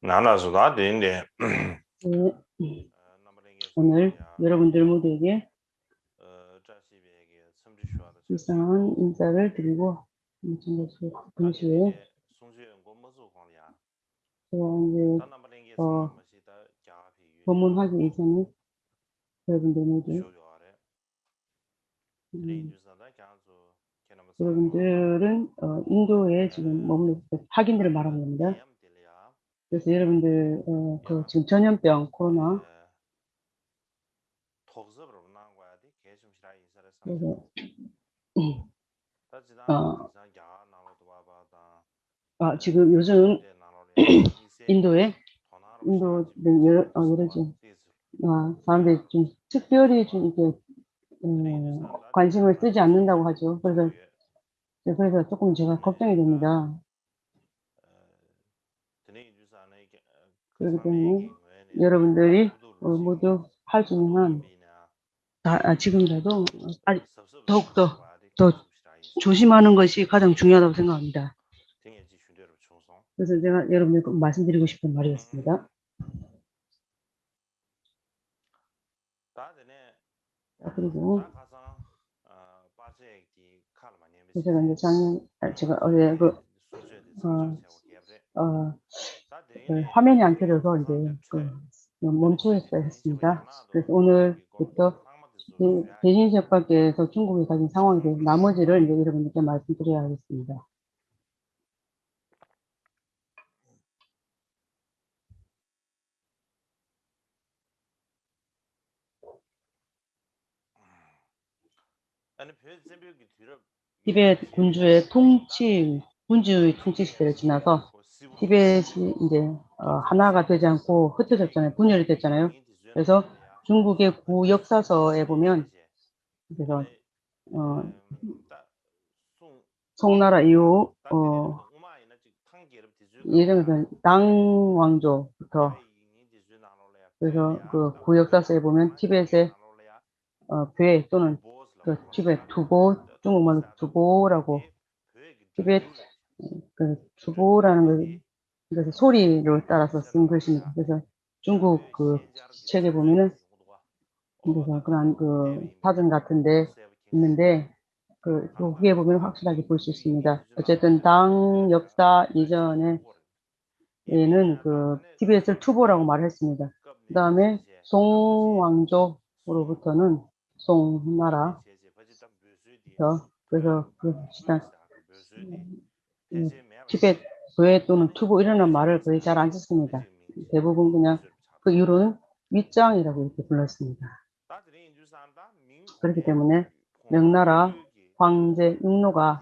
나눠서다 오늘 여러분들 모두에게 이상한 인사를 드리고 동시에 제가 이제 법문하기 이전에 여러분들 모두 여러분들은 인도에 지금 머물러 확인들을 말하는 겁니다. 그래서 여러분들 그 지금 전염병 코로나 그래서 지금 요즘 인도 여러 사람들이 좀 특별히 좀 이렇게 관심을 쓰지 않는다고 하죠. 그래서 조금 제가 걱정이 됩니다. 그렇기 때문에 여러분들이 모두 할 수 있는 한 지금이라도 더욱더 더 조심하는 것이 가장 중요하다고 생각합니다. 그래서 제가 여러분께 말씀드리고 싶은 말이었습니다. 그리고 제가 이제 제가 어제 화면이 안 켜져서 이제 멈추었어야 했습니다. 그래서 오늘부터 대신협박에서 중국이 가진 상황에 대해서 나머지를 이제 여러분께 말씀드려야 하겠습니다. 티베트 군주의 통치 시대를 지나서 티베트이 이제 하나가 되지 않고 흩어졌잖아요. 분열이 됐잖아요. 그래서 중국의 구역사서에 보면 그래서 송나라 이후 예전에 당 왕조부터 그래서 그 구역사서에 보면 티베트의 괴 또는 그 티베트 투보, 중국말로 투보라고 티베트 그 투보라는 것을 소리를 따라서 쓴 글씨입니다. 그래서 중국 그 책에 보면은 그래서 그런 그 사전 같은데 있는데 거기에 보면 확실하게 볼 수 있습니다. 어쨌든 당 역사 이전에는 그 티베트를 투보라고 말했습니다. 그 다음에 송왕조로부터는 송나라 그래서 그 티베트 괴 또는 투보 이라는 말을 거의 잘 안 썼습니다. 대부분 그냥 그 이후로는 윗장이라고 이렇게 불렀습니다. 그렇기 때문에 명나라 황제 육로가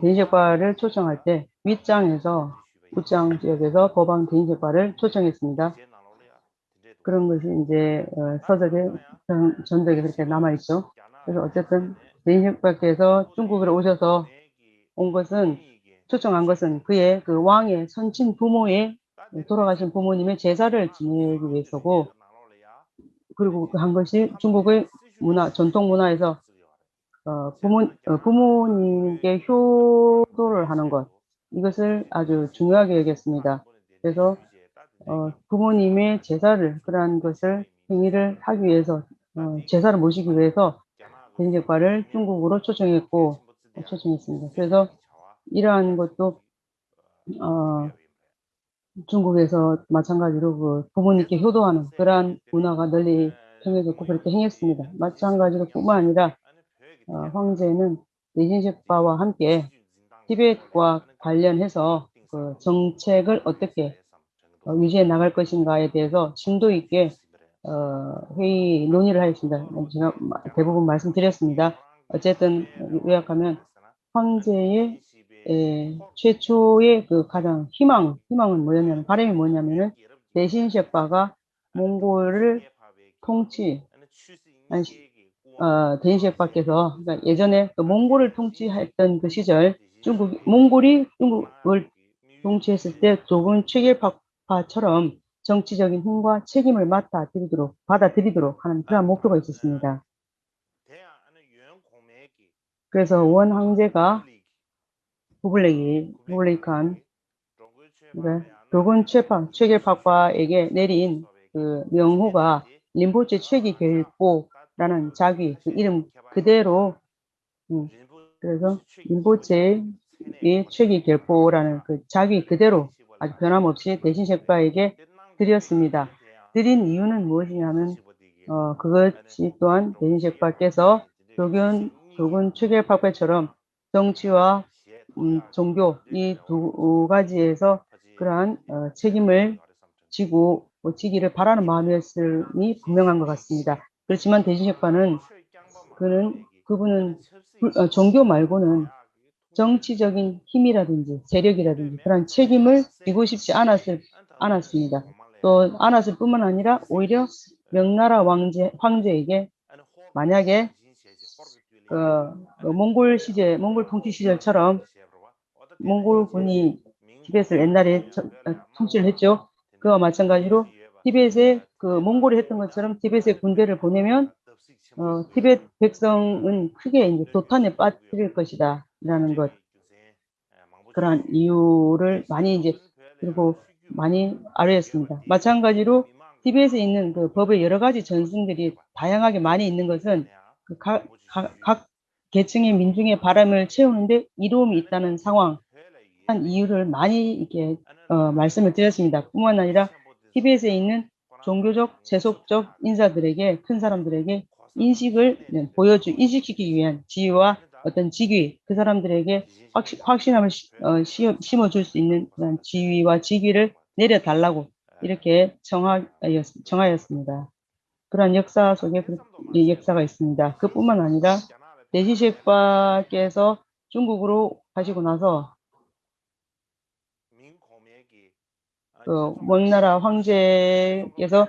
대인제과를 초청할 때 윗장에서 윗장 지역에서 법왕 대인제과를 초청했습니다. 그런 것이 이제 서적에 전적에 그렇게 남아있죠. 그래서 어쨌든 대인제과께서 중국으로 오셔서 초청한 것은 그의 그 왕의 선친 부모의 돌아가신 부모님의 제사를 지내기 위해서고, 그리고 한 것이 중국의 전통 문화에서 부모님께 효도를 하는 것, 이것을 아주 중요하게 여겼습니다. 그래서 부모님의 제사를 그러한 것을 행위를 하기 위해서 제사를 모시기 위해서 대인제과를 중국으로 초청했습니다. 그래서 이러한 것도 중국에서 마찬가지로 그 부모님께 효도하는 그러한 문화가 널리 통해졌고 그렇게 행했습니다. 마찬가지로 뿐만 아니라 황제는 대신셰파와 함께 티베트과 관련해서 그 정책을 어떻게 유지해 나갈 것인가에 대해서 심도 있게 논의를 하였습니다. 제가 대부분 말씀드렸습니다. 어쨌든 요약하면 황제의 최초의 그 가장 희망은 뭐였냐면, 바람이 뭐냐면은 대신셰파가 몽골을 대인셰파께서 그러니까 예전에 그 몽골을 통치했던 그 시절 몽골이 중국을 통치했을 때 좁은 최길파처럼 정치적인 힘과 책임을 받아들이도록 하는 그런 목표가 있었습니다. 그래서 원 황제가 후블레이칸 그러니까 도군 최계팍과에게 내린 그 명호가 림보체 최기결보라는 자기 그 이름 그대로 그래서 림보체의 최기결보라는 그 자기 그대로 아주 변함없이 대신셰파에게 드렸습니다. 드린 이유는 무엇이냐면 그것이 또한 대신셰파께서 도군 최계팍과처럼 정치와 종교 이 두 가지에서 그러한 책임을 지기를 바라는 마음이었음이 분명한 것 같습니다. 그렇지만 대신셰파는 그분은 종교 말고는 정치적인 힘이라든지 세력이라든지 그런 책임을 지고 싶지 않았습니다. 또 않았을 뿐만 아니라 오히려 명나라 황제에게 만약에 몽골 통치 시절처럼 몽골군이 티벳을 옛날에 통치를 했죠. 그와 마찬가지로 티벳에 몽골이 했던 것처럼 티벳의 군대를 보내면 티벳 백성은 크게 이제 도탄에 빠뜨릴 것이다 라는 것 그러한 이유를 많이 아뢰었습니다. 마찬가지로 티벳에 있는 그 법의 여러 가지 전승들이 다양하게 많이 있는 것은 각 계층의 민중의 바람을 채우는데 이로움이 있다는 상황, 한 이유를 많이 이렇게 말씀을 드렸습니다. 뿐만 아니라 티벳에 있는 종교적, 세속적 인사들에게 큰 사람들에게 인식을 인식시키기 위한 지위와 어떤 직위, 그 사람들에게 확신함을 심어줄 수 있는 그런 지위와 직위를 내려달라고 이렇게 정하였습니다. 그런 역사 속에 역사가 있습니다. 그뿐만 아니라 대지셰파께서 중국으로 가시고 나서 명나라 황제께서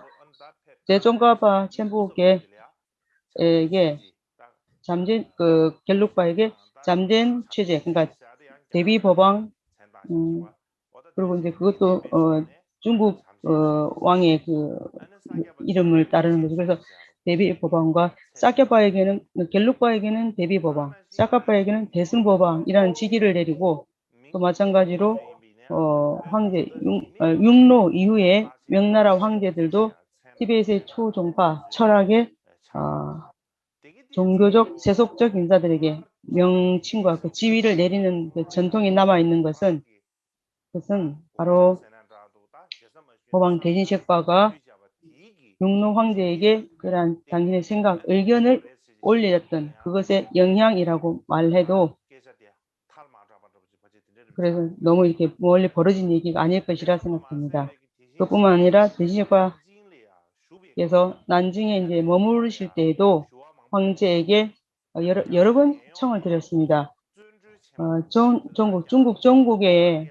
제종가파 첸부에게 갤룩바에게 잠재 체제, 그러니까 대비 법왕, 그리고 이제 그것도 중국 왕의 그 이름을 따르는 거죠. 그래서 대비 법왕과 갤룩바에게는 대비 법왕, 사카파에게는 대승 법왕이라는 직위를 내리고 또 마찬가지로 황제 융로 이후에 명나라 황제들도 티베트의 초종파 철학의 종교적 세속적 인사들에게 명칭과 그 지위를 내리는 그 전통이 남아 있는 것은 바로 법왕 대진셰파가 융로 황제에게 그러한 당신의 생각, 의견을 올렸던 그것의 영향이라고 말해도 그래서 너무 이렇게 멀리 벌어진 얘기가 아닐 것이라 생각합니다. 그뿐만 아니라 대진셰파께서 난징에 이제 머무르실 때에도 황제에게 여러 번 청을 드렸습니다. 중국 전국에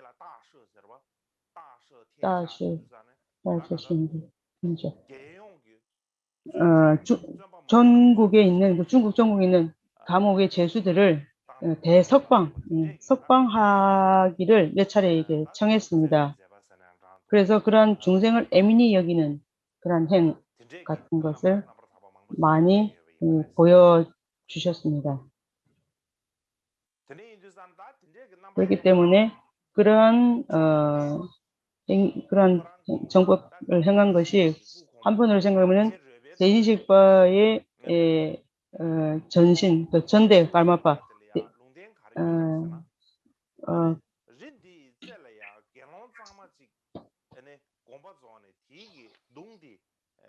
전국에 있는 중국 전국에 있는 감옥의 죄수들을 석방하기를 몇 차례 이게 청했습니다. 그래서 그러한 중생을 애민히 여기는 그러한 행 같은 것을 많이 보여주셨습니다. 그렇기 때문에 그러한 정법을 행한 것이 한편으로 생각하면 대진식파의 전신, 또 전대 갈마파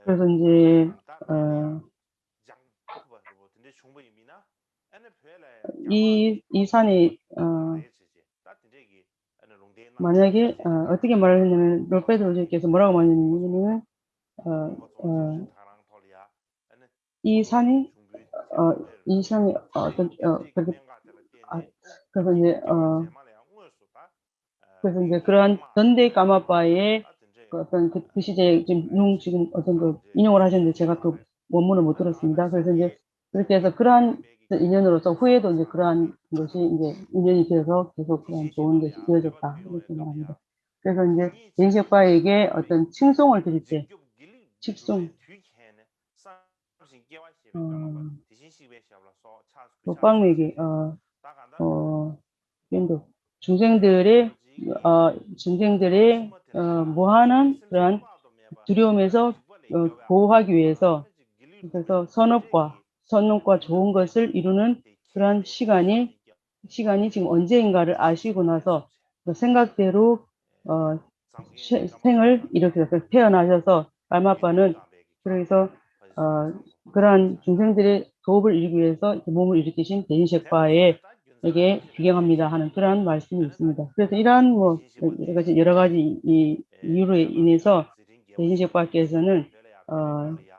그래서 이제 이 산이 만약에 어떻게 말을 했냐면 롤페드로즈께서 뭐라고 말했냐면 이 산이 그래서 이제 그러한 전대 가마파의 어떤 그 시대에 지금 어떤 인용을 하셨는데 제가 그 원문을 못 들었습니다. 그래서 이제 그렇게 해서 그러한 인연으로서 후에도 이제 그러한 것이 이제 인연이 되어서 계속 그런 좋은 것이 이어졌다 이렇게 말합니다. 그래서 이제 대인식파에게 어떤 칭송을 드릴 때 독방맥이 중생들의 전쟁들의 무한한 그러한 두려움에서 보호하기 위해서 그래서 선업과 좋은 것을 이루는 그러한 시간이 지금 언제인가를 아시고 나서 그 생각대로 생을 이렇게 태어나셔서 알마빠는 그래서 그러한 중생들의 도업을 이루기 위해서 몸을 일으키신 대인식과에 에게 비경합니다 하는 그러한 말씀이 있습니다. 그래서 이러한 여러 가지 이유로 인해서 대인식과께서는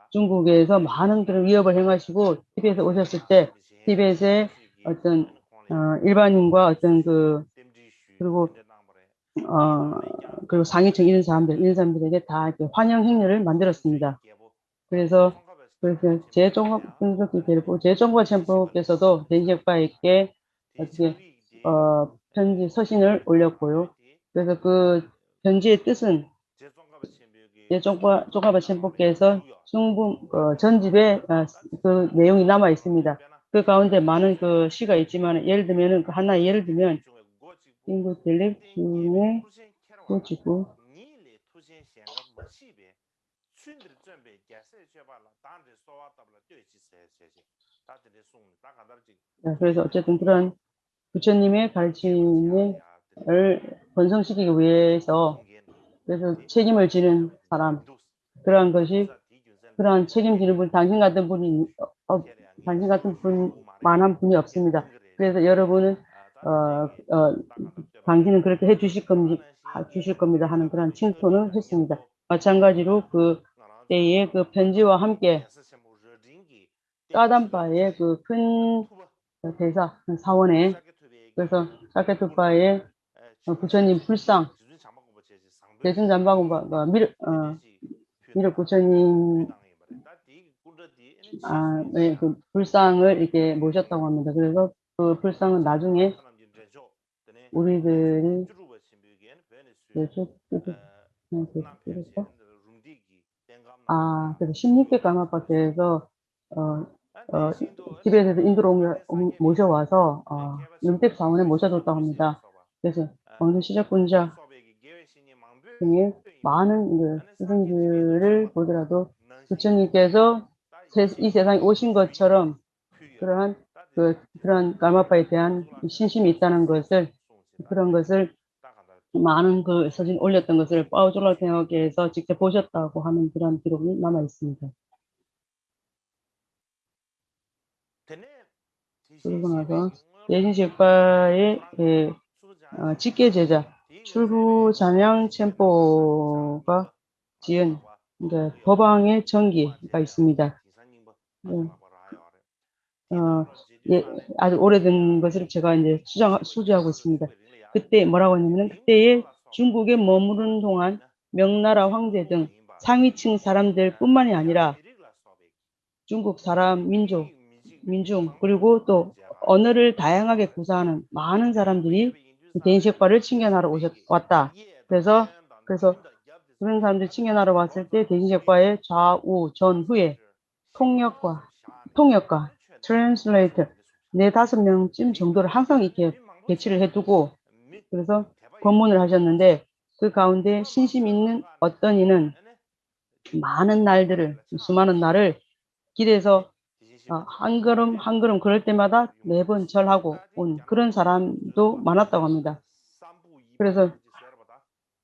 중국에서 많은 그런 위협을 행하시고 티벳에 오셨을 때 티벳의 어떤 일반인과 어떤 그리고 상위층 이런 사람들에게 다 이렇게 환영 행렬을 만들었습니다. 그래서 제종과 첨부께서도 대인식과에게 어떻게 편지 서신을 올렸고요. 그래서 그 편지의 뜻은 제종과 첨부께서 전집에 그 내용이 남아 있습니다. 그 가운데 많은 그 시가 있지만 예를 들면 하나 예를 들면 인구 델렉 중에 고치고 그래서 어쨌든 그런 부처님의 가르침을 번성시키기 위해서 그래서 책임을 지는 사람 그러한 책임지는 분 당신 같은 만한 분이 없습니다. 그래서 여러분은 당신은 그렇게 주실 겁니다 하는 그런 칭송을 했습니다. 마찬가지로 그 때에 그 편지와 함께 까담바의 그 큰 대사 사원에 그래서 사케토파의 부처님 불상 대승잠바군바 미륵 부처님 네, 그 불상을 이렇게 모셨다고 합니다. 그래서 그 불상은 나중에 우리들이 그래서 16개 까마파께서 티벳에서 인도로 모셔와서 윤택 사원에 모셔뒀다고 합니다. 그래서 어느 시작군자 중에 많은 스승들을 보더라도 부처님께서 이 세상에 오신 것처럼 그러한 까마파에 대한 신심이 있다는 것을 그런 것을 많은 그 사진 올렸던 것을 파우졸라 대학에서 직접 보셨다고 하는 그런 기록이 남아 있습니다. 그러고 나서 대신식파의 직계 제자 출구 잠양 챔포가 지은 법왕의 전기가 있습니다. 아주 오래된 것을 제가 이제 수주하고 있습니다. 그때 뭐라고 했냐면 그때에 중국에 머무른 동안 명나라 황제 등 상위층 사람들 뿐만이 아니라 중국 사람, 민중, 그리고 또 언어를 다양하게 구사하는 많은 사람들이 대인식과를 칭견하러 왔다. 그래서 그런 사람들이 칭견하러 왔을 때 대인식과의 좌우, 전후에 통역가, 트랜슬레이터 4-5명쯤 정도를 항상 이렇게 배치를 해두고 그래서 법문을 하셨는데 그 가운데 신심 있는 어떤 이는 수많은 날을 길에서 한 걸음 한 걸음 걸을 때마다 매번 절하고 온 그런 사람도 많았다고 합니다. 그래서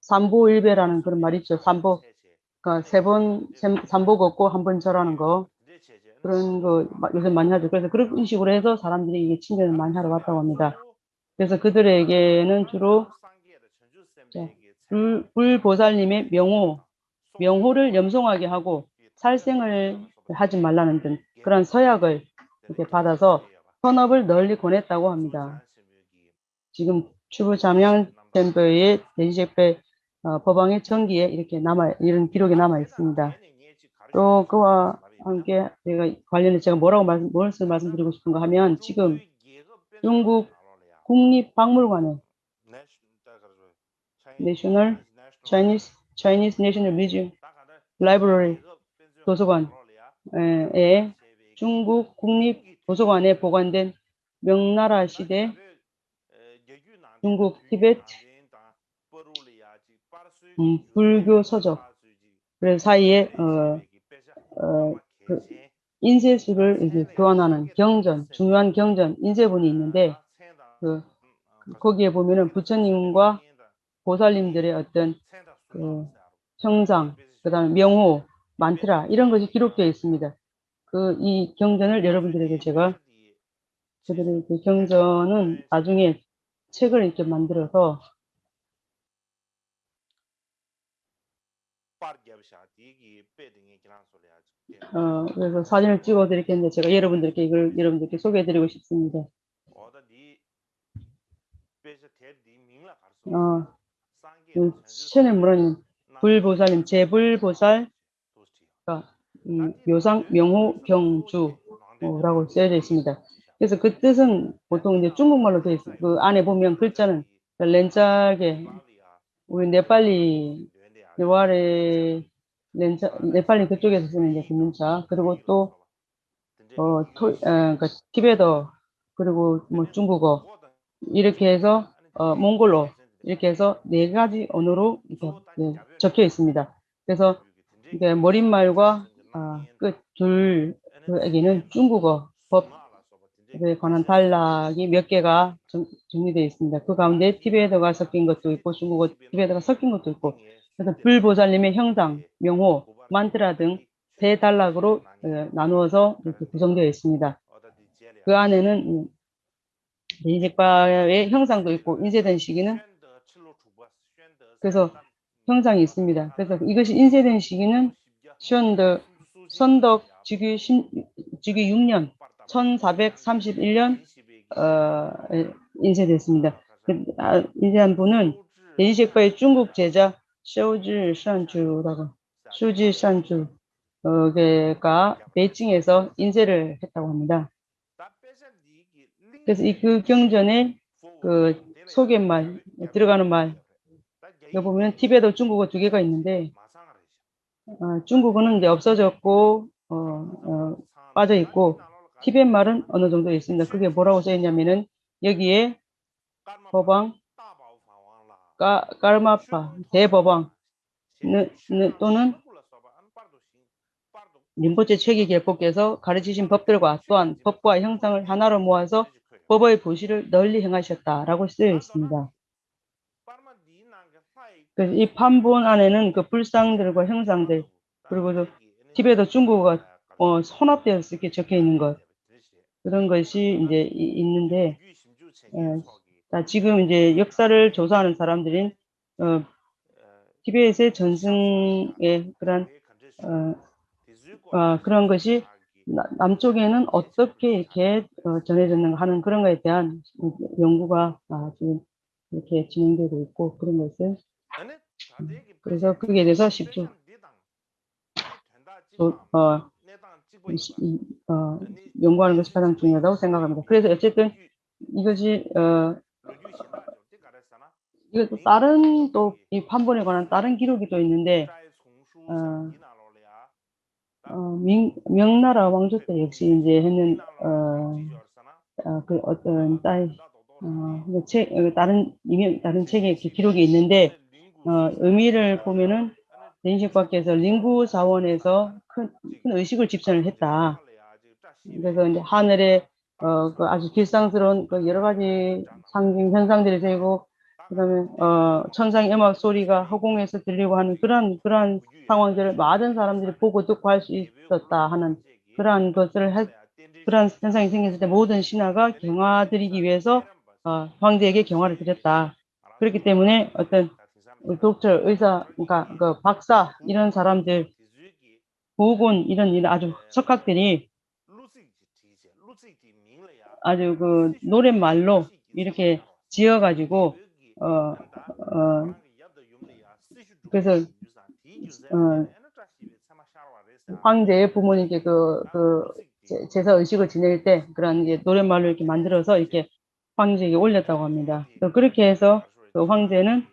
삼보일배라는 그런 말이 있죠. 삼보 걷고 한 번 절하는 거 그런 거 요새 많이 하죠. 그래서 그런 식으로 해서 사람들이 이게 칭견을 많이 하러 왔다고 합니다. 그래서 그들에게는 주로 불보살님의 명호를 염송하게 하고 살생을 하지 말라는 등 그런 서약을 이렇게 받아서 선업을 널리 권했다고 합니다. 지금 추부 잠양 템플의 대지제패 법왕의 전기에 이런 기록이 남아 있습니다. 또 그와 함께 제가 무엇을 말씀드리고 싶은가 하면 지금 중국 국립박물관에 Chinese National Museum Library 도서관에 중국 국립 도서관에 보관된 명나라 시대 중국 티베트 불교 서적, 그래서 사이에 그 인쇄술을 이제 교환하는 경전, 중요한 경전, 인쇄본이 있는데 거기에 보면은 부처님과 보살님들의 어떤 그 형상, 그다음에 명호, 만트라 이런 것이 기록되어 있습니다. 이 경전을 여러분들에게 제가 그들의 그 경전은 나중에 책을 이렇게 만들어서 그래서 사진을 찍어 드리겠는데 제가 여러분들께 이걸 여러분들께 소개해 드리고 싶습니다. 시천의 물은 불보살님, 제불보살, 묘상, 명호, 경주라고 쓰여져 있습니다. 그래서 그 뜻은 보통 이제 중국말로 되어 있어요. 그 안에 보면 글자는 렌짝에 우리 네팔리 네팔리 그쪽에서 쓰는 이제 그 문자, 그리고 또 그러니까 티베터, 그리고 뭐 중국어 이렇게 해서 몽골어 이렇게 해서 4가지 언어로 이렇게 적혀 있습니다. 그래서 이게 머릿말과 끝 둘에게는 중국어 법에 관한 단락이 몇 개가 정리되어 있습니다. 그 가운데 티베트가 섞인 것도 있고 중국어 티베트가 섞인 것도 있고, 그래서 불보살님의 형상, 명호, 만트라 등 세 단락으로 나누어서 이렇게 구성되어 있습니다. 그 안에는 대인식과의 형상도 있고 인쇄된 시기는 그래서 형상이 있습니다. 그래서 이것이 인쇄된 시기는 선덕 즉위 6년 1431년 인쇄됐습니다. 인쇄한 분은 대인식과의 중국 제자 슈지산주가 베이징에서 인쇄를 했다고 합니다. 그래서 그 경전에 그 소개말 들어가는 말 여기 보면 티베트 중국어 2개가 있는데 중국어는 이제 없어졌고 빠져 있고 티베트 말은 어느 정도 있습니다. 그게 뭐라고 써 있냐면은 여기에 법왕 까르마파 대법왕 또는 림보체 최기 결법께서 가르치신 법들과 또한 법과 형상을 하나로 모아서 법의 보시를 널리 행하셨다라고 쓰여 있습니다. 그래서 이 판본 안에는 그 불상들과 형상들 그리고 티베트 중국어가 혼합되어서 이렇게 적혀 있는 것 그런 것이 이제 있는데 지금 이제 역사를 조사하는 사람들인 티베트의 전승의 그런 것이 남쪽에는 어떻게 이렇게 전해졌는가 하는 그런 것에 대한 연구가 지금 이렇게 진행되고 있고 그런 것을 그래서 거기에 대해서 연구하는 것이 가장 중요하다고 생각합니다. 그래서 어쨌든 이것이 이것도 다른 또 이 판본에 관한 다른 기록이 또 있는데 명나라 왕조 때 역시 이제 했는 그 어떤 다른 책에 이렇게 기록이 있는데 의미를 보면은 대인식밖에서 링구 사원에서 큰 의식을 집선을 했다. 그래서 이제 하늘에 그 아주 길상스러운 그 여러 가지 상징 현상들이 되고 그다음에 천상의 음악 소리가 허공에서 들리고 하는 그러한 상황들을 많은 사람들이 보고 듣고 할 수 있었다 하는 그러한 현상이 생겼을 때 모든 신하가 경화드리기 위해서 황제에게 경화를 드렸다. 그렇기 때문에 어떤 독tor, 의사, 그러니까 그 박사 이런 사람들, 보건 이런 아주 석학들이 아주 그 노랫말로 이렇게 지어가지고 그래서 황제의 부모님께 제사 의식을 지낼 때 그런 이제 노랫말로 이렇게 만들어서 이렇게 황제에게 올렸다고 합니다. 그렇게 해서 그 황제는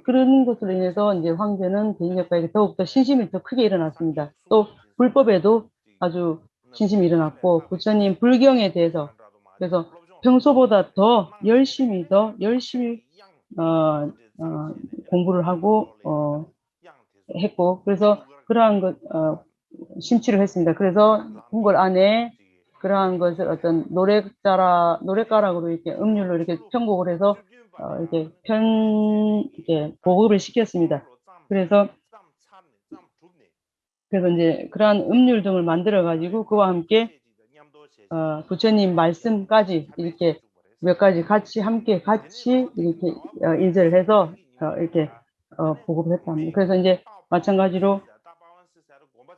그런 것으로 인해서 이제 황제는 대인격과에게 더욱더 신심이 더 크게 일어났습니다. 또 불법에도 아주 신심이 일어났고 부처님 불경에 대해서 그래서 평소보다 더 열심히 공부를 하고 했고, 그래서 그러한 것 심취를 했습니다. 그래서 궁궐 안에 그러한 것을 어떤 노랫가락으로 이렇게 음률로 이렇게 편곡을 해서 이렇게 보급을 시켰습니다. 그래서 이제 그러한 음률 등을 만들어 가지고 그와 함께 부처님 말씀까지 이렇게 몇 가지 함께 이렇게 인쇄를 해서 이렇게 보급을 했답니다. 그래서 이제 마찬가지로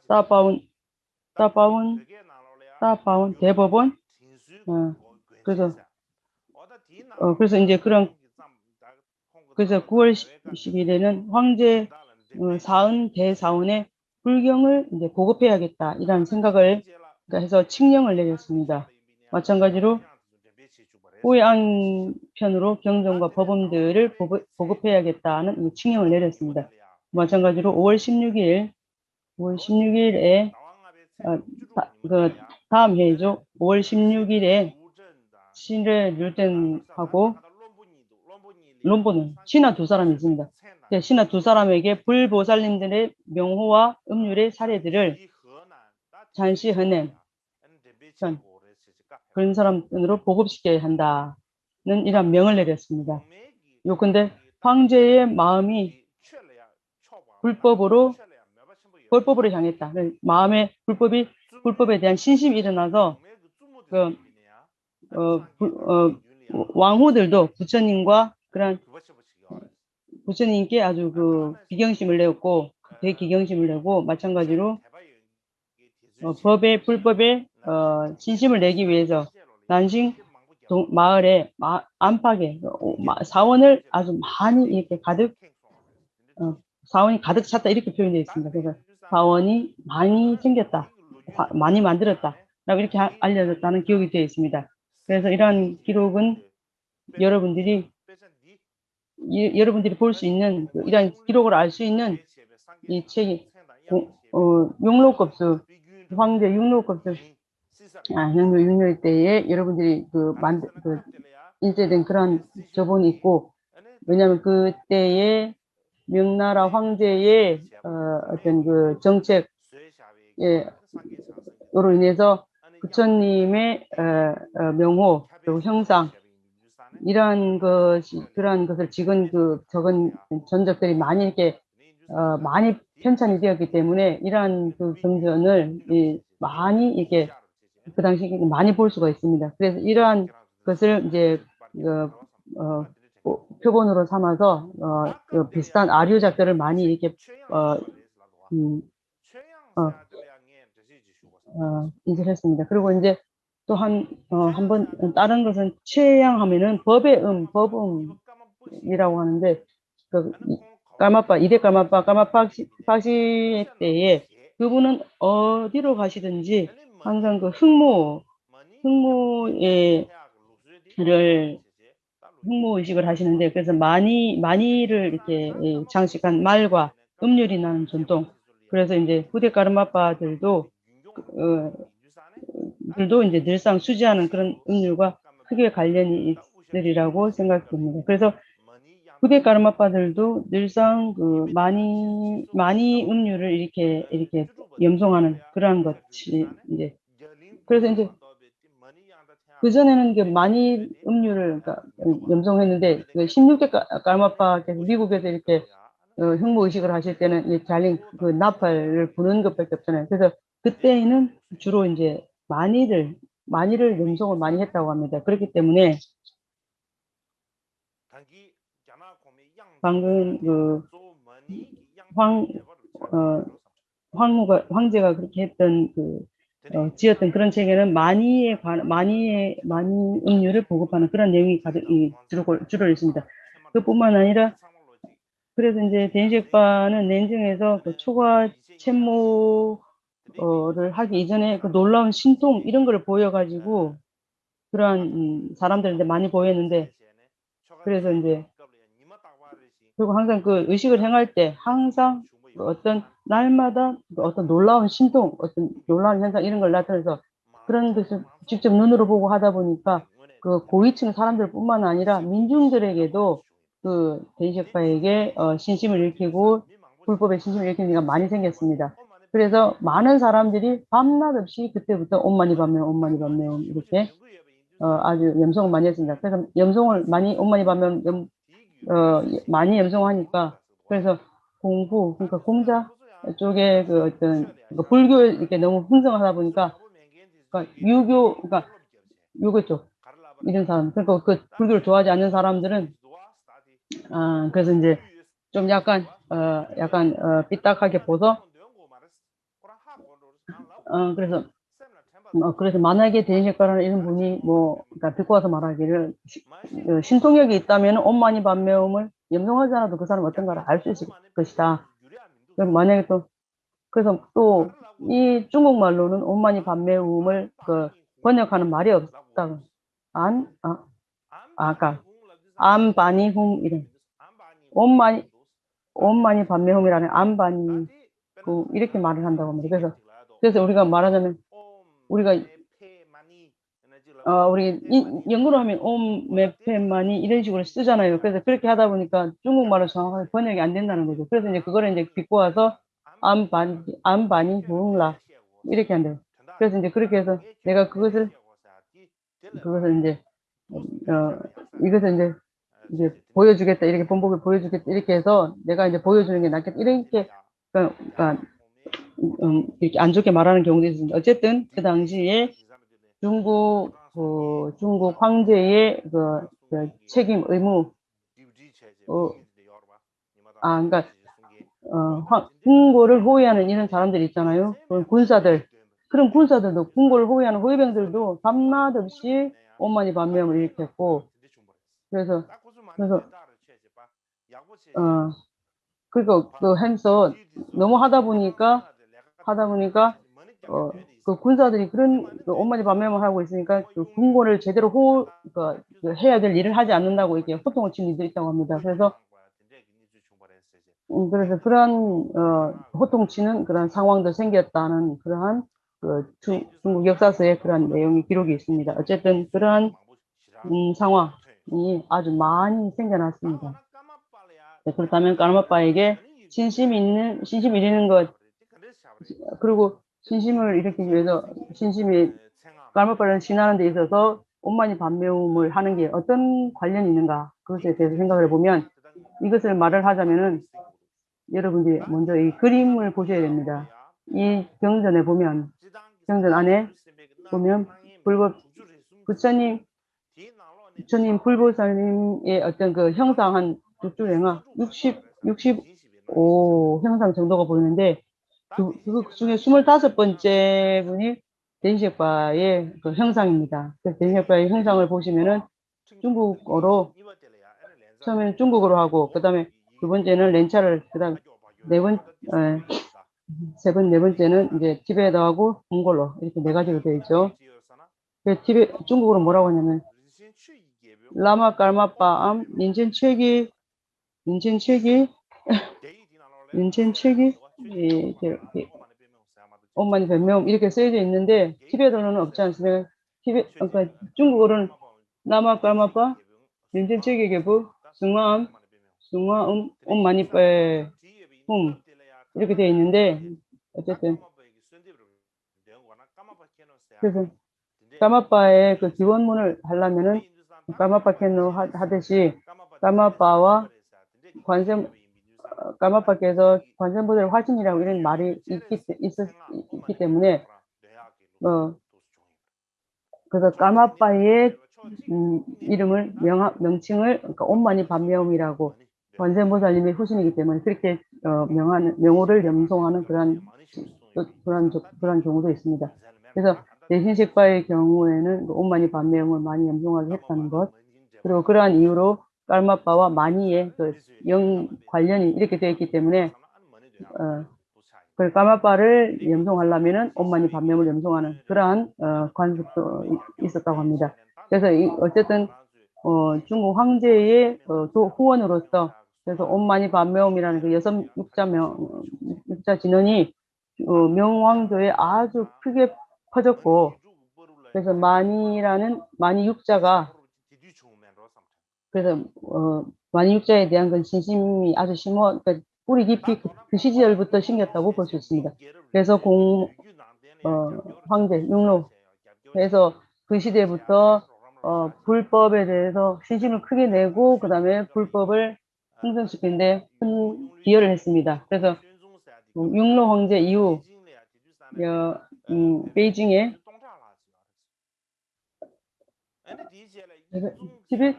따바운 대법원 그래서 이제 그래서 9월 10일에는 황제 사은 대사원의 불경을 이제 보급해야겠다 이런 생각을 해서 칙령을 내렸습니다. 마찬가지로 후의 편으로 경정과 법원들을 보급해야겠다는 칙령을 내렸습니다. 마찬가지로 5월 16일에 그 다음 해이죠. 5월 16일에 신뢰 류ten하고 롬보는 신하 두 사람이 있습니다. 신하 두 사람에게 불보살님들의 명호와 음률의 사례들을 잔시 헌행 그런 사람으로 보급시켜야 한다는 이런 명을 내렸습니다. 요컨대 황제의 마음이 불법으로 향했다. 마음의 불법에 대한 신심이 일어나서 왕후들도 부처님과 그런 부처님께 아주 비경심을 내었고 대기경심을 내고 마찬가지로 불법에 신심을 내기 위해서 난싱 마을에 안팎에 사원을 아주 많이 이렇게 사원이 가득 찼다 이렇게 표현되어 있습니다. 그래서 사원이 많이 생겼다, 많이 만들었다 라고 이렇게 알려졌다는 기록이 되어 있습니다. 그래서 이러한 기록은 여러분들이 볼 수 있는 이러한 기록을 알 수 있는 이 책이 용록급수 황제 융록급수 현묘 융료일 때에 여러분들이 인쇄된 그런 저본이 있고, 왜냐하면 그때의 명나라 황제의 어떤 그 정책으로 인해서 부처님의 명호 그리고 형상 그러한 것을 적은 전적들이 많이 이렇게 많이 편찬이 되었기 때문에 이러한 경전을 많이 이렇게 그 당시 많이 볼 수가 있습니다. 그래서 이러한 것을 이제 표본으로 삼아서 비슷한 아류작들을 많이 이렇게 인쇄했습니다. 그리고 이제 또 한번 다른 것은 최양하면은 법음이라고 하는데 이대 까마팍시 때에 그분은 어디로 가시든지 항상 흥무 의식을 하시는데, 그래서 많이를 이렇게 장식한 말과 음률이 나는 전통. 그래서 이제 후대 까르마파들도 이제 늘상 수지하는 그런 음률과 크게 관련이 있으리라고 생각됩니다. 그래서 후대 까르마파들도 늘상 많이 음률을 이렇게 염송하는 그러한 것이 이제, 그래서 이제 그전에는 많이 음률을 염송했는데 16대 까르마파께서 미국에서 이렇게 흉무 의식을 하실 때는 잘린 나팔을 부는 것밖에 없잖아요. 그래서 그때에는 주로 이제 많이를 염송을 많이 했다고 합니다. 그렇기 때문에 방금 황제가 그렇게 했던 지었던 그런 책에는 많이 음료를 보급하는 그런 내용이 주로 있습니다. 그뿐만 아니라 그래서 이제 대인식파는 nen증에서 초과 챔모를 하기 이전에 놀라운 신통 이런 거를 보여가지고 그러한 사람들한테 많이 보였는데, 그래서 이제 그리고 항상 의식을 행할 때 항상 어떤 날마다 어떤 놀라운 신통, 어떤 놀라운 현상 이런 걸 나타내서 그런 것을 직접 눈으로 보고 하다 보니까 고위층 사람들뿐만 아니라 민중들에게도 그 대인식파에게 신심을 일으키고 불법의 신심을 일으키는 일가 많이 생겼습니다. 그래서 많은 사람들이 밤낮 없이 그때부터 옴마니 밤매옴 옴마니 밤매옴 이렇게 아주 염송을 많이 했습니다. 그래서 염송을 많이 옴마니 밤매옴 많이 염송하니까 그래서 공부 그러니까 공자 쪽에 그 어떤 불교 이렇게 너무 흥성하다 보니까 그러니까 유교 그러니까 유교 쪽 이런 사람 그러니까 그 불교를 좋아하지 않는 사람들은 그래서 이제 좀 약간 삐딱하게 보서 그래서 그래서 만약에 대인식가라는 이런 분이 그러니까 듣고 와서 말하기를 신통력이 있다면 옴마니 밤매옴을 염송하지 않아도 그 사람 어떤가를 알 수 있을 것이다. 그럼 만약에 또 그래서 또 이 중국말로는 옴마니 밤매움을 번역하는 말이 없다. 아까 안바니훔 이런 옴마니 밤매움이라는 안바니 이렇게 말을 한다고 합니다. 그래서 우리가 말하자면 우리 영어로 하면 옴메페마니 이런 식으로 쓰잖아요. 그래서 그렇게 하다 보니까 중국말로 정확하게 번역이 안 된다는 거죠. 그래서 이제 그거를 이제 비꼬아서 안바니 후응라 이렇게 한대요. 그래서 이제 그렇게 해서 내가 그것을 이제 이것을 이제 보여주겠다 이렇게 본보기 보여주겠다 이렇게 해서 내가 이제 보여주는 게 낫겠다 이렇게 그러니까 이렇게 안 좋게 말하는 경우도 있습니다. 어쨌든 그 당시에 중국 황제의 책임 의무 그러니까 궁궐을 호위하는 이런 사람들 있잖아요. 그런 군사들도 궁궐을 호위하는 호위병들도 밤낮 없이 옴마니 밤매움을 일으켰고 그래서 그리고 해서 너무 하다 보니까 그 군사들이 그런 옴마니 밤매움을 하고 있으니까 그 궁궐을 제대로 해야 될 일을 하지 않는다고 이렇게 호통을 치는 이들이 있다고 합니다. 그래서 그런 호통치는 그런 상황도 생겼다는 그러한 중국 역사서에 그런 내용이 기록이 있습니다. 어쨌든 그러한 상황이 아주 많이 생겨났습니다. 네, 그렇다면 까르마빠에게 신심이 일리는 것 그리고 신심을 일으키기 위해서 까르마빠를 신하는 데 있어서 옴마니 밤매움을 하는 게 어떤 관련이 있는가 그것에 대해서 생각을 해보면 이것을 말을 하자면은 여러분들이 먼저 이 그림을 보셔야 됩니다. 이 경전에 보면 경전 안에 보면 부처님 불보살님의 어떤 그 형상 한 두 줄 행하 65 형상 정도가 보이는데 그 중에 25번째 분이 대인식파의 그 형상입니다. 그 대인식파의 형상을 보시면은 중국어로 처음에는 중국어로 하고 그다음에 두 번째는 렌차를 그다음 네 번째는 이제 티베트하고 몽골로 이렇게 네 가지로 되어 있죠. 중국어로 뭐라고 하냐면 라마 깔마빠암 인첸체기 옴마니 변명 이렇게 쓰여져 있는데 티베트어로는 없지 않습니까? 그러니까 중국어로는 라마 깔마빠 인첸체기 개부 승화음 옴마니 빼 이렇게 되어 있는데 어쨌든 그래서 까마빠의 그 기원문을 하려면은 까마빠 캔노 하듯이 까마빠와 까마빠께서 관세음보살 화신이라고 이런 말이 있기 때문에 그래서 까마빠의 이름을 명칭을 그러니까 옴마니 밤매움이라고 관세음보살님의 후신이기 때문에 그렇게 명호를 염송하는 그런 경우도 있습니다. 그래서 대신식파의 경우에는 옴마니 밤매움을 많이 염송하게 했다는 것 그리고 그러한 이유로 깔마빠와 마니의 영 관련이 이렇게 되어 있기 때문에 그 까마빠를 염송하려면은 옴마니 밤매움을 염송하는 그러한 관습도 있었다고 합니다. 그래서 어쨌든 중국 황제의 후원으로서 그래서 옴마니 밤매움이라는 그 여섯 육자 진언이 명왕조에 아주 크게 퍼졌고 그래서 마니 육자가 그래서 만인육자에 대한 건 신심이 아주 심어, 그러니까 뿌리 깊이 그 시절부터 심겼다고 볼 수 있습니다. 그래서 황제, 융로, 그래서 그 시대부터 불법에 대해서 신심을 크게 내고 그 다음에 불법을 흥정시키는데 큰 기여를 했습니다. 그래서 융로 황제 이후 베이징에 티벳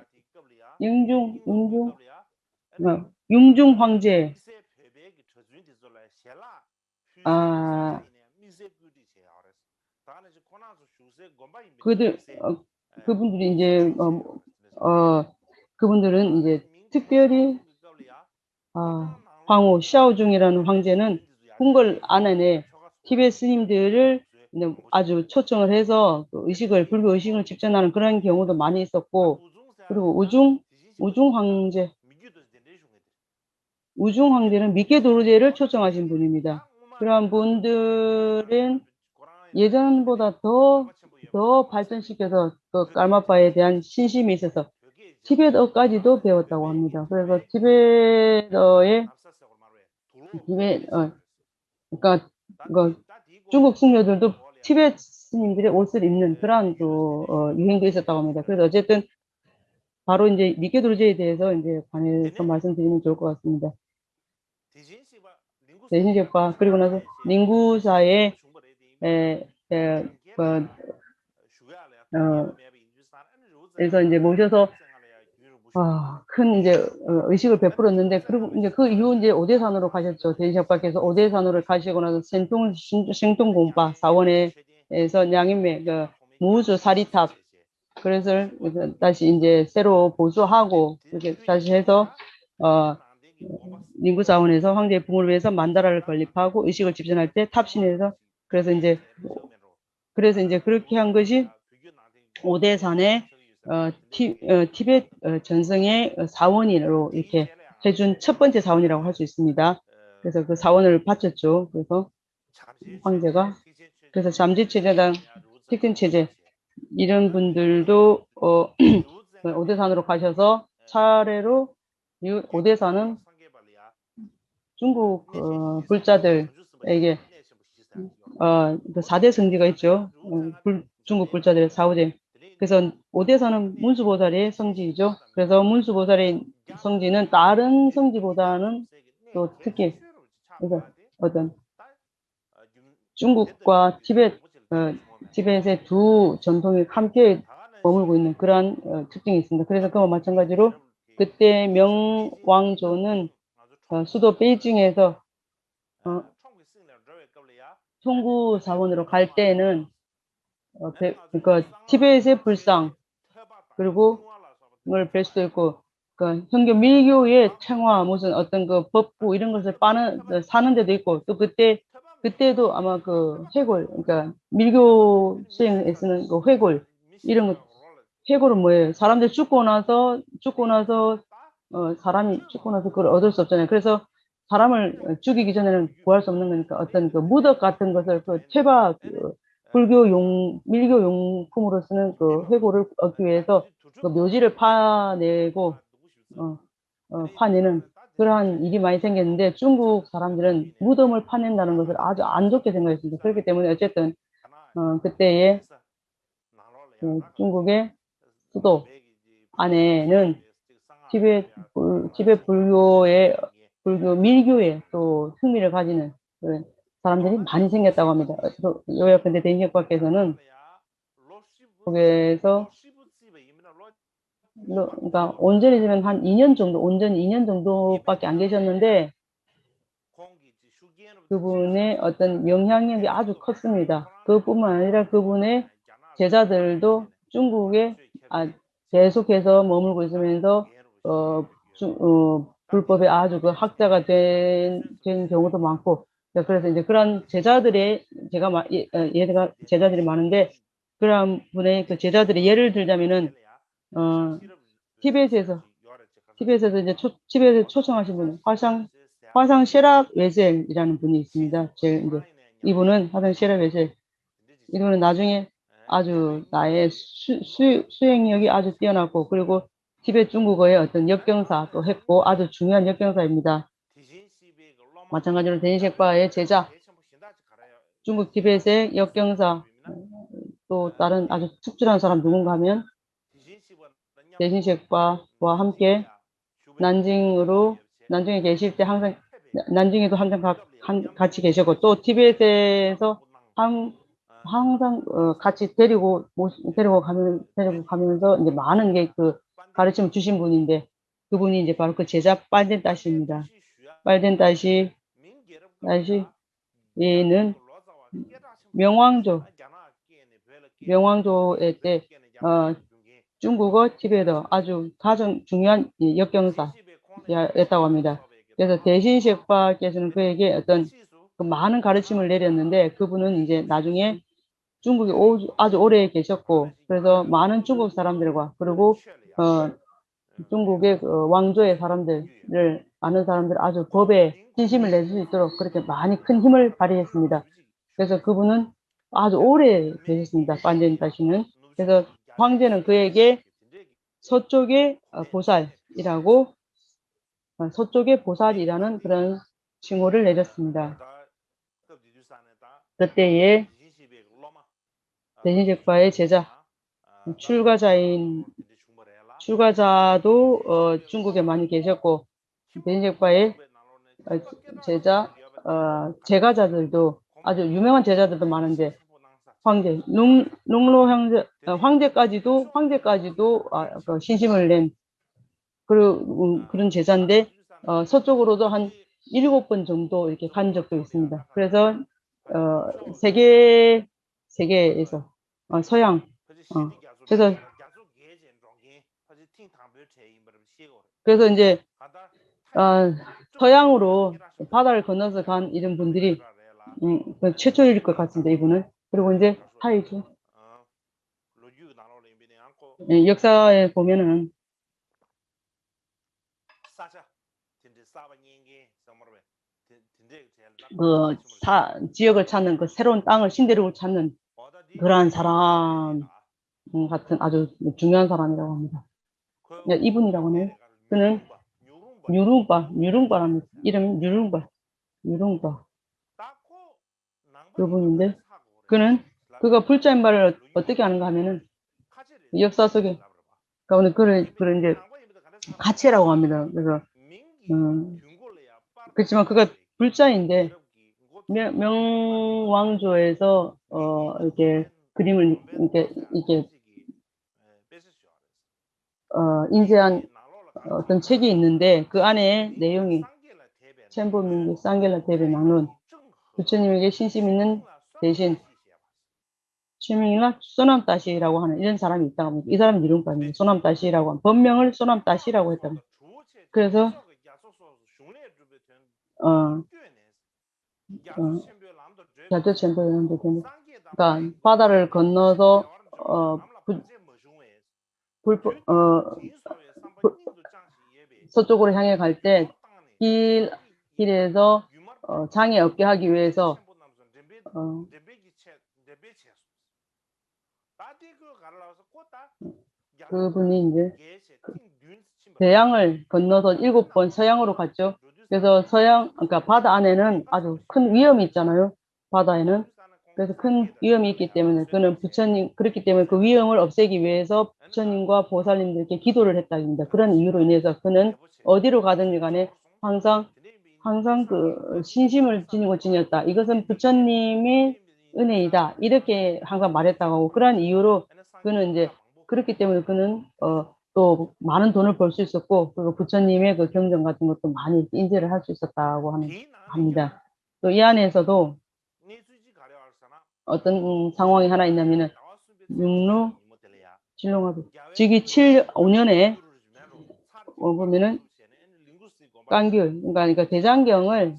융중 황제 아 그들 그분들이 이제 그분들은 이제 특별히 황후 샤오중이라는 황제는 궁궐 안에 티베트 스님들을 아주 초청을 해서 불교 의식을 집전하는 그런 경우도 많이 있었고, 그리고 우중 황제는 미케 도르제를 초청하신 분입니다. 그러한 분들은 예전보다 더 발전시켜서 그 깔마파에 대한 신심이 있어서 티베트어까지도 배웠다고 합니다. 그래서 그러니까 중국 승려들도 티베트 스님들의 옷을 입는 그러한 유행도 있었다고 합니다. 그래서 어쨌든 바로 이제 미케 도르제에 대해서 이제 관해서 말씀드리면 좋을 것 같습니다. 대신제파 그리고 나서 닝구사의 그래서 이제 모셔서 큰 이제 의식을 베풀었는데, 그리고 이제 그 이후 이제 오대산으로 가셨죠. 대신제파께서 오대산으로 가시고 나서 생통공파 사원에서 양인매 무주 사리탑 그래서 다시 이제 새로 보수하고 이렇게 다시 해서 인구 자원에서 황제의 붕을 위해서 만다라를 건립하고 의식을 집전할 때 탑신해서 그래서 이제 그렇게 한 것이 오대산의 티베트 전성의 사원으로 이렇게 해준 첫 번째 사원이라고 할 수 있습니다. 그래서 그 사원을 바쳤죠. 그래서 황제가 그래서 잠지체제당 티큰체제 이런 분들도 오대산으로 가셔서 차례로 오대산은 중국 불자들에게 그 4대 성지가 있죠. 중국 불자들의 4호제. 그래서 오대산은 문수보살의 성지이죠. 그래서 문수보살의 성지는 다른 성지보다는 또 특히 그래서 어떤 중국과 티벳의 두 전통이 함께 머물고 있는 그러한 특징이 있습니다. 그래서 그와 마찬가지로 그때 명왕조는 수도 베이징에서 총구 사원으로 갈 때는 그러니까 티벳의 불상 그리고 걸 뵐 수도 있고 그러니까 현교 밀교의 청화 무슨 어떤 그 법구 이런 것을 사는 데도 있고 또 그때도 아마 그 회골 그러니까 밀교 수행에 쓰는 그 회골 이런 거 회골은 뭐예요? 사람들 죽고 나서 사람이 죽고 나서 그걸 얻을 수 없잖아요. 그래서 사람을 죽이기 전에는 구할 수 없는 거니까 어떤 그 무덕 같은 것을 밀교 용품으로 쓰는 그 회고를 얻기 위해서 그 묘지를 파내는 그러한 일이 많이 생겼는데 중국 사람들은 무덤을 파낸다는 것을 아주 안 좋게 생각했습니다. 그렇기 때문에 어쨌든 그때의 중국의 수도 안에는 불교 밀교에 또 흥미를 가지는 사람들이 많이 생겼다고 합니다. 요약근대 대인협학께서는 거기에서 그러니까 온전히 되면 한 2년 정도, 온전히 2년 정도밖에 안 계셨는데 그분의 어떤 영향력이 아주 컸습니다. 그뿐만 아니라 그분의 제자들도 중국에 계속해서 머물고 있으면서 불법의 아주 그 학자가 된 경우도 많고 그래서 이제 그런 제자들의 제자들이 많은데 그런 분의 그 제자들의 예를 들자면은 티벳에서 이제 티벳에 초청하신 분 화상 셰랍 웨셀이라는 분이 있습니다. 이분은 화상 셰랍 웨셀 이분은 나중에 아주 나의 수행력이 아주 뛰어났고 그리고 티베트 중국어의 어떤 역경사도 했고 아주 중요한 역경사입니다. 마찬가지로 대인식파의 제자, 중국 티베트의 역경사, 또 다른 아주 특출한 사람 누군가 하면 대신식파와 함께 난징에 계실 때 항상 난징에도 항상 같이 계셨고 또 티베트에서 항상 같이 데리고 가면서 이제 많은 게 그 가르침을 주신 분인데 그분이 이제 바로 그 제자 빨덴따시입니다. 빨덴따시 얘는 명왕조의 때 중국어 티베트 아주 가장 중요한 역경사였다고 합니다. 그래서 대신식파께서는 그에게 어떤 그 많은 가르침을 내렸는데 그분은 이제 나중에 중국에 아주 오래 계셨고 그래서 많은 중국 사람들과 그리고 중국의 그 왕조의 사람들을 아는 사람들 아주 법에 진심을 낼 수 있도록 그렇게 많이 큰 힘을 발휘했습니다. 그래서 그분은 아주 오래 계셨습니다. 반젠다시는. 그래서 황제는 그에게 서쪽의 보살이라는 그런 칭호를 내렸습니다. 그때의 대신식파의 제자, 출가자도 중국에 많이 계셨고 대신식파의 제자, 제가자들도 아주 유명한 제자들도 많은데 황제까지도 그 신심을 낸 그런 제자인데 서쪽으로도 한 7번 정도 이렇게 간 적도 있습니다. 그래서 세계에서 서양 그래서 이제 서양으로 바다를 건너서 간 이런 분들이 최초일 것 같습니다. 이분은. 그리고 이제 타이죠. 역사에 보면은 그 지역을 찾는 그 새로운 땅을 신대륙을 찾는 그러한 사람 같은 아주 중요한 사람이라고 합니다. 이분이라고 하네요. 그는 뉴룽바랍니다. 이름 뉴룽바. 그분인데 그가 불자인 말을 어떻게 하는가 하면은 역사 속에 그는 이제 가치라고 합니다. 그래서 그렇지만 그가 불자인데 명왕조에서 이렇게 그림을 이렇게 인쇄한 어떤 책이 있는데 그 안에 내용이 첸보민기 쌍겔라 대베 나눈 부처님에게 신심 있는 대신 취명이나 소남다시라고 하는 이런 사람이 있다고 합니다. 이 사람이 이름값입니다. 소남다시라고 하는 본명을 소남다시라고 했답니다. 그래서 야조첸도연도 됩니다. 그러니까 바다를 건너서 서쪽으로 향해 갈 때 길에서 장애 없게 하기 위해서 그분이 이제 대양을 건너서 7번 서양으로 갔죠. 그래서 그러니까 바다 안에는 아주 큰 위험이 있잖아요. 바다에는. 그래서 큰 위험이 있기 때문에 그는 그렇기 때문에 그 위험을 없애기 위해서 부처님과 보살님들께 기도를 했다입니다. 그런 이유로 인해서 그는 어디로 가든지 간에 항상 그 신심을 지녔다. 이것은 부처님의 은혜이다. 이렇게 항상 말했다고 하고 그런 이유로 그는 이제 그렇기 때문에 그는 또 많은 돈을 벌 수 있었고 그리고 부처님의 그 경전 같은 것도 많이 인쇄를 할 수 있었다고 합니다. 또 이 안에서도 어떤 상황이 하나 있냐면은 육루 진롱하도 즉위 5년에 보면은 깡규 그러니까 대장경을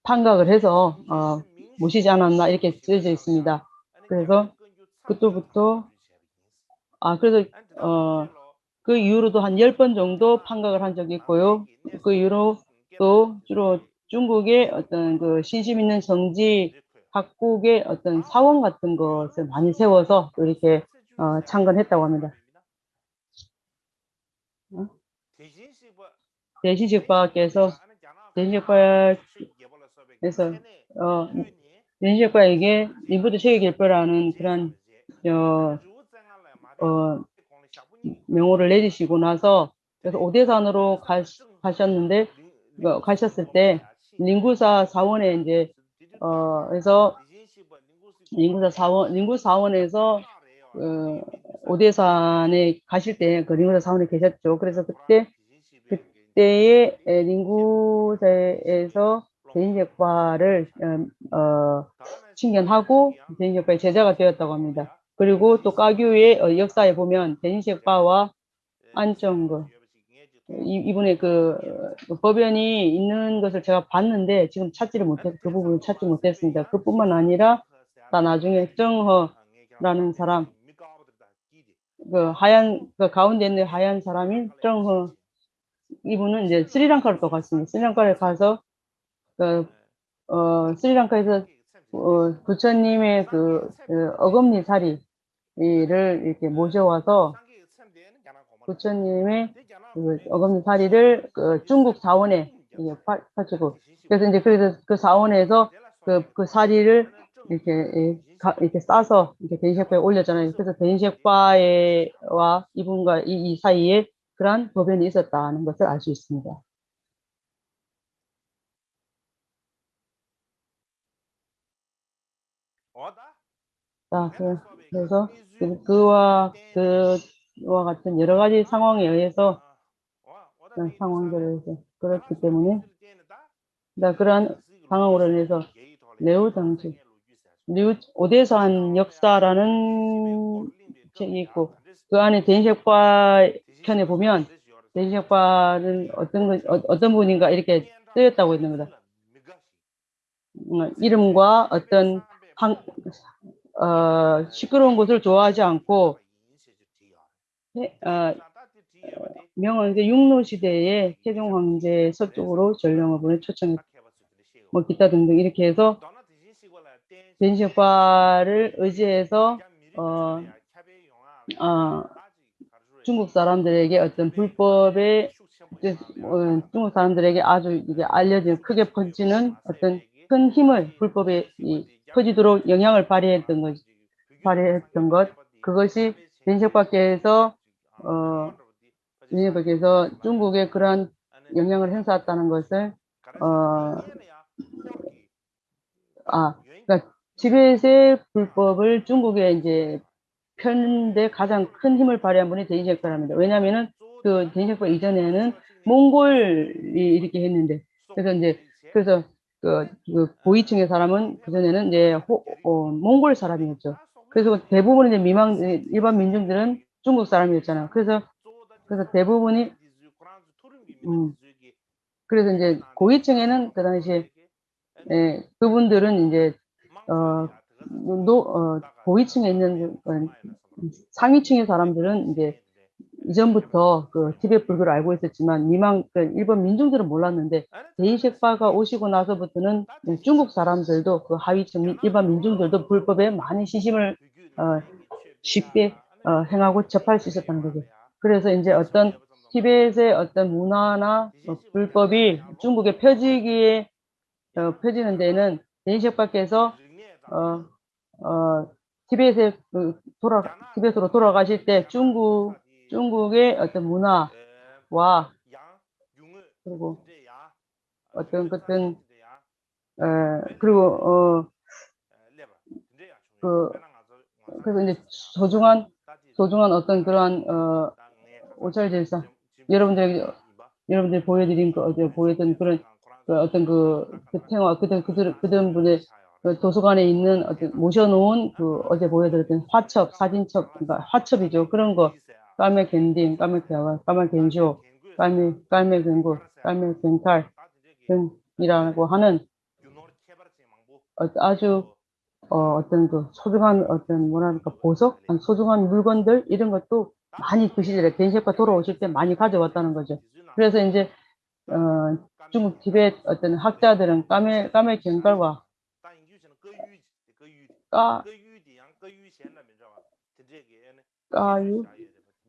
판각을 해서 모시지 않았나 이렇게 쓰여져 있습니다. 그래서 그때부터 그래서 그 이후로도 한 10번 정도 판각을 한 적이 있고요. 그 이후로 또 주로 중국의 어떤 그 신심 있는 성지 각국의 어떤 사원 같은 것을 많이 세워서 이렇게 창건했다고 합니다. 대신식과에서 대신식과에게 리부트 체계결표라는 그런 명호를 내리시고 나서 그래서 오대산으로 가셨는데 가셨을 때 링구사 사원에 이제 그래서 링구 사원에서 오대산에 가실 때 그 링구사 사원에 계셨죠. 그래서 그때에 링구사에서 대인제과를 친견하고 대인제과의 제자가 되었다고 합니다. 그리고 또 까규의 역사에 보면 대인제과와 안정거 이분의 그 법연이 있는 것을 제가 봤는데 지금 찾지를 못해서 그 부분을 찾지 못했습니다. 그뿐만 아니라 나중에 정허라는 사람 그 가운데 있는 하얀 사람이 정허 이분은 이제 스리랑카로 또 갔습니다. 스리랑카를 가서 스리랑카에서 부처님의 어금니 사리를 이렇게 모셔와서 부처님의 어금니 사리를 중국 사원에 바치고 그래서 그 사원에서 그 사리를 이렇게 싸서 이렇게 대인식과에 올렸잖아요. 그래서 대인식과와 이분과 이 사이에 그러한 법연이 있었다는 것을 알 수 있습니다. 그래서 그와 같은 여러 가지 상황에 의해서 그렇기 때문에 그러한 상황으로 인해서 레오 당시 오대산 역사라는 책이 있고 그 안에 대인식과 편에 보면 대인식과는 어떤 분인가 이렇게 쓰였다고 있는 거다. 이름과 어떤 시끄러운 것을 좋아하지 않고 명왕제 육로시대에 태종황제 서쪽으로 전령어분을 초청했고 뭐 기타 등등 이렇게 해서 대인식과를 의지해서 중국 사람들에게 어떤 불법의 중국 사람들에게 아주 이게 알려진 크게 퍼지는 어떤 큰 힘을 불법에 퍼지도록 영향을 발휘했던 것 그것이 대인식과께서 중국에 그러한 영향을 행사했다는 것을 그러니까 티베트의 불법을 중국에 이제 펴는데 가장 큰 힘을 발휘한 분이 대인식과랍니다. 왜냐하면은 그 대인식과 이전에는 몽골이 이렇게 했는데 그래서 그 고위층의 사람은 그 전에는 이제 몽골 사람이었죠. 그래서 대부분 이제 일반 민중들은 중국 사람이었잖아요. 그래서 대부분이 그래서 이제 고위층에는 그 당시에 그분들은 이제 고위층에 있는 상위층의 사람들은 이제 이전부터 그 티베트 불교를 알고 있었지만 일본 민중들은 몰랐는데 대인식과가 오시고 나서부터는 중국 사람들도 그 하위층 일반 민중들도 불법에 많이 시심을 쉽게 행하고 접할 수 있었다는 거죠. 그래서 이제 어떤 티베트의 어떤 문화나 불법이 중국에 펴지는 데는 대인식과께서 티베트로 돌아가실 때 중국의 어떤 문화와 그리고 그래서 이제 소중한 어떤 그러한 오찰제사 여러분들이 보여드린 어제 보였던 그런 어떤 태화 그들 분의 도서관에 있는 어떤 모셔놓은 어제 보여드렸던 사진첩, 그러니까 화첩이죠. 그런 거, 까메 겐딘, 까메 캐와, 까메 겐쇼, 까메 겐고, 까메 겐탈 등이라고 하는 아주 어떤 소중한 보석, 소중한 물건들 이런 것도 많이 그 시절에 대인식과 돌아오실 때 많이 가져왔다는 거죠. 그래서 이제 중국 티베트 어떤 학자들은 까메 경갈과 까유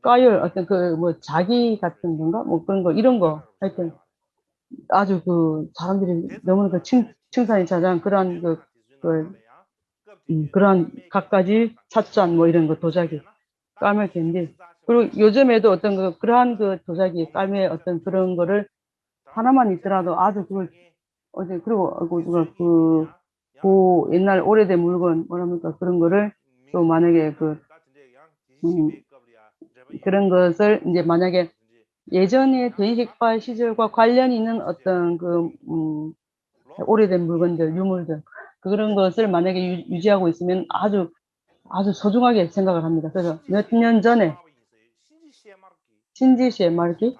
까열 어떤 그 뭐 자기 같은 건가 뭐 그런 거 이런 거 하여튼 아주 그 사람들이 너무 그 칭찬이 자자한 그런 그런 갖가지 찻잔 뭐 이런 거 도자기 까메 캔디 그리고 요즘에도 어떤 그러한 그 도자기 까메 어떤 그런 거를 하나만 있더라도 아주 그걸 어제 그리고 그 옛날 오래된 물건 뭐랍니까 그런 거를 또 만약에 음, 그런 것을 이제 만약에 예전에 대식발 시절과 관련이 있는 어떤 오래된 물건들, 유물들, 그런 것을 만약에 유지하고 있으면 아주 소중하게 생각을 합니다. 그래서 몇 년 전에 신지시에 말기는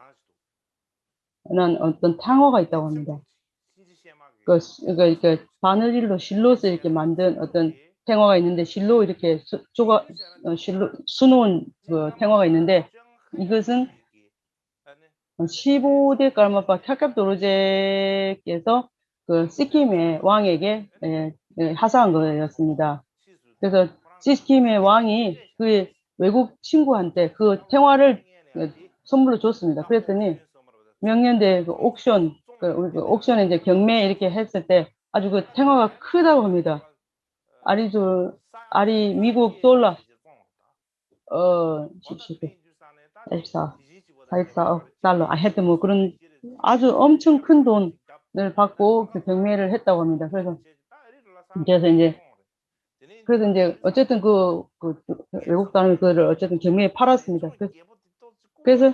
어떤 탕화가 있다고 합니다. 바느질로 실로서 이렇게 만든 어떤 탱화가 있는데 실로 이렇게 실로 수놓은 그 탱화가 있는데 이것은 15대 깔마파 캬캡도르제께서 그 시킴의 왕에게 하사한 거였습니다. 그래서 시킴의 왕이 그 외국 친구한테 그 탱화를 선물로 줬습니다. 그랬더니 명년대 그 옥션에 이제 경매 이렇게 했을 때 아주 그 탱화가 크다고 합니다. 아리 미국 달러 14, 44억 달러. 하여튼 뭐 그런 아주 엄청 큰 돈을 받고 그 경매를 했다고 합니다. 그래서 이제 어쨌든 외국 사람이 그거를 어쨌든 경매에 팔았습니다. 그래서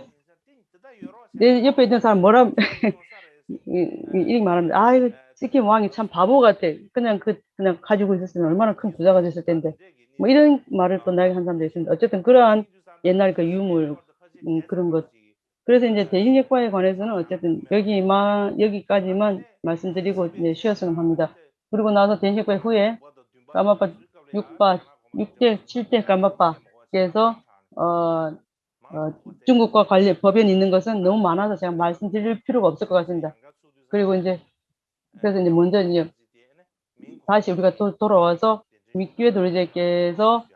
내 옆에 있는 사람 이렇게 말합니다. 아, 이거 시킨 왕이 참 바보 같아. 그냥 가지고 있었으면 얼마나 큰 부자가 됐을 텐데. 뭐 이런 말을 또 나에게 한 사람도 있습니다. 어쨌든 그러한 옛날 그 유물, 그런 것. 그래서 이제 대신예과에 관해서는 어쨌든 여기까지만 말씀드리고 이제 쉬었으면 합니다. 그리고 나서 대신예과 후에 까마빠 6바, 6대, 7대 까마빠에서, 중국과 관련 법연이 있는 것은 너무 많아서 제가 말씀드릴 필요가 없을 것 같습니다. 그리고 그래서 먼저 다시 우리가 돌아와서 미끼의 도르제께서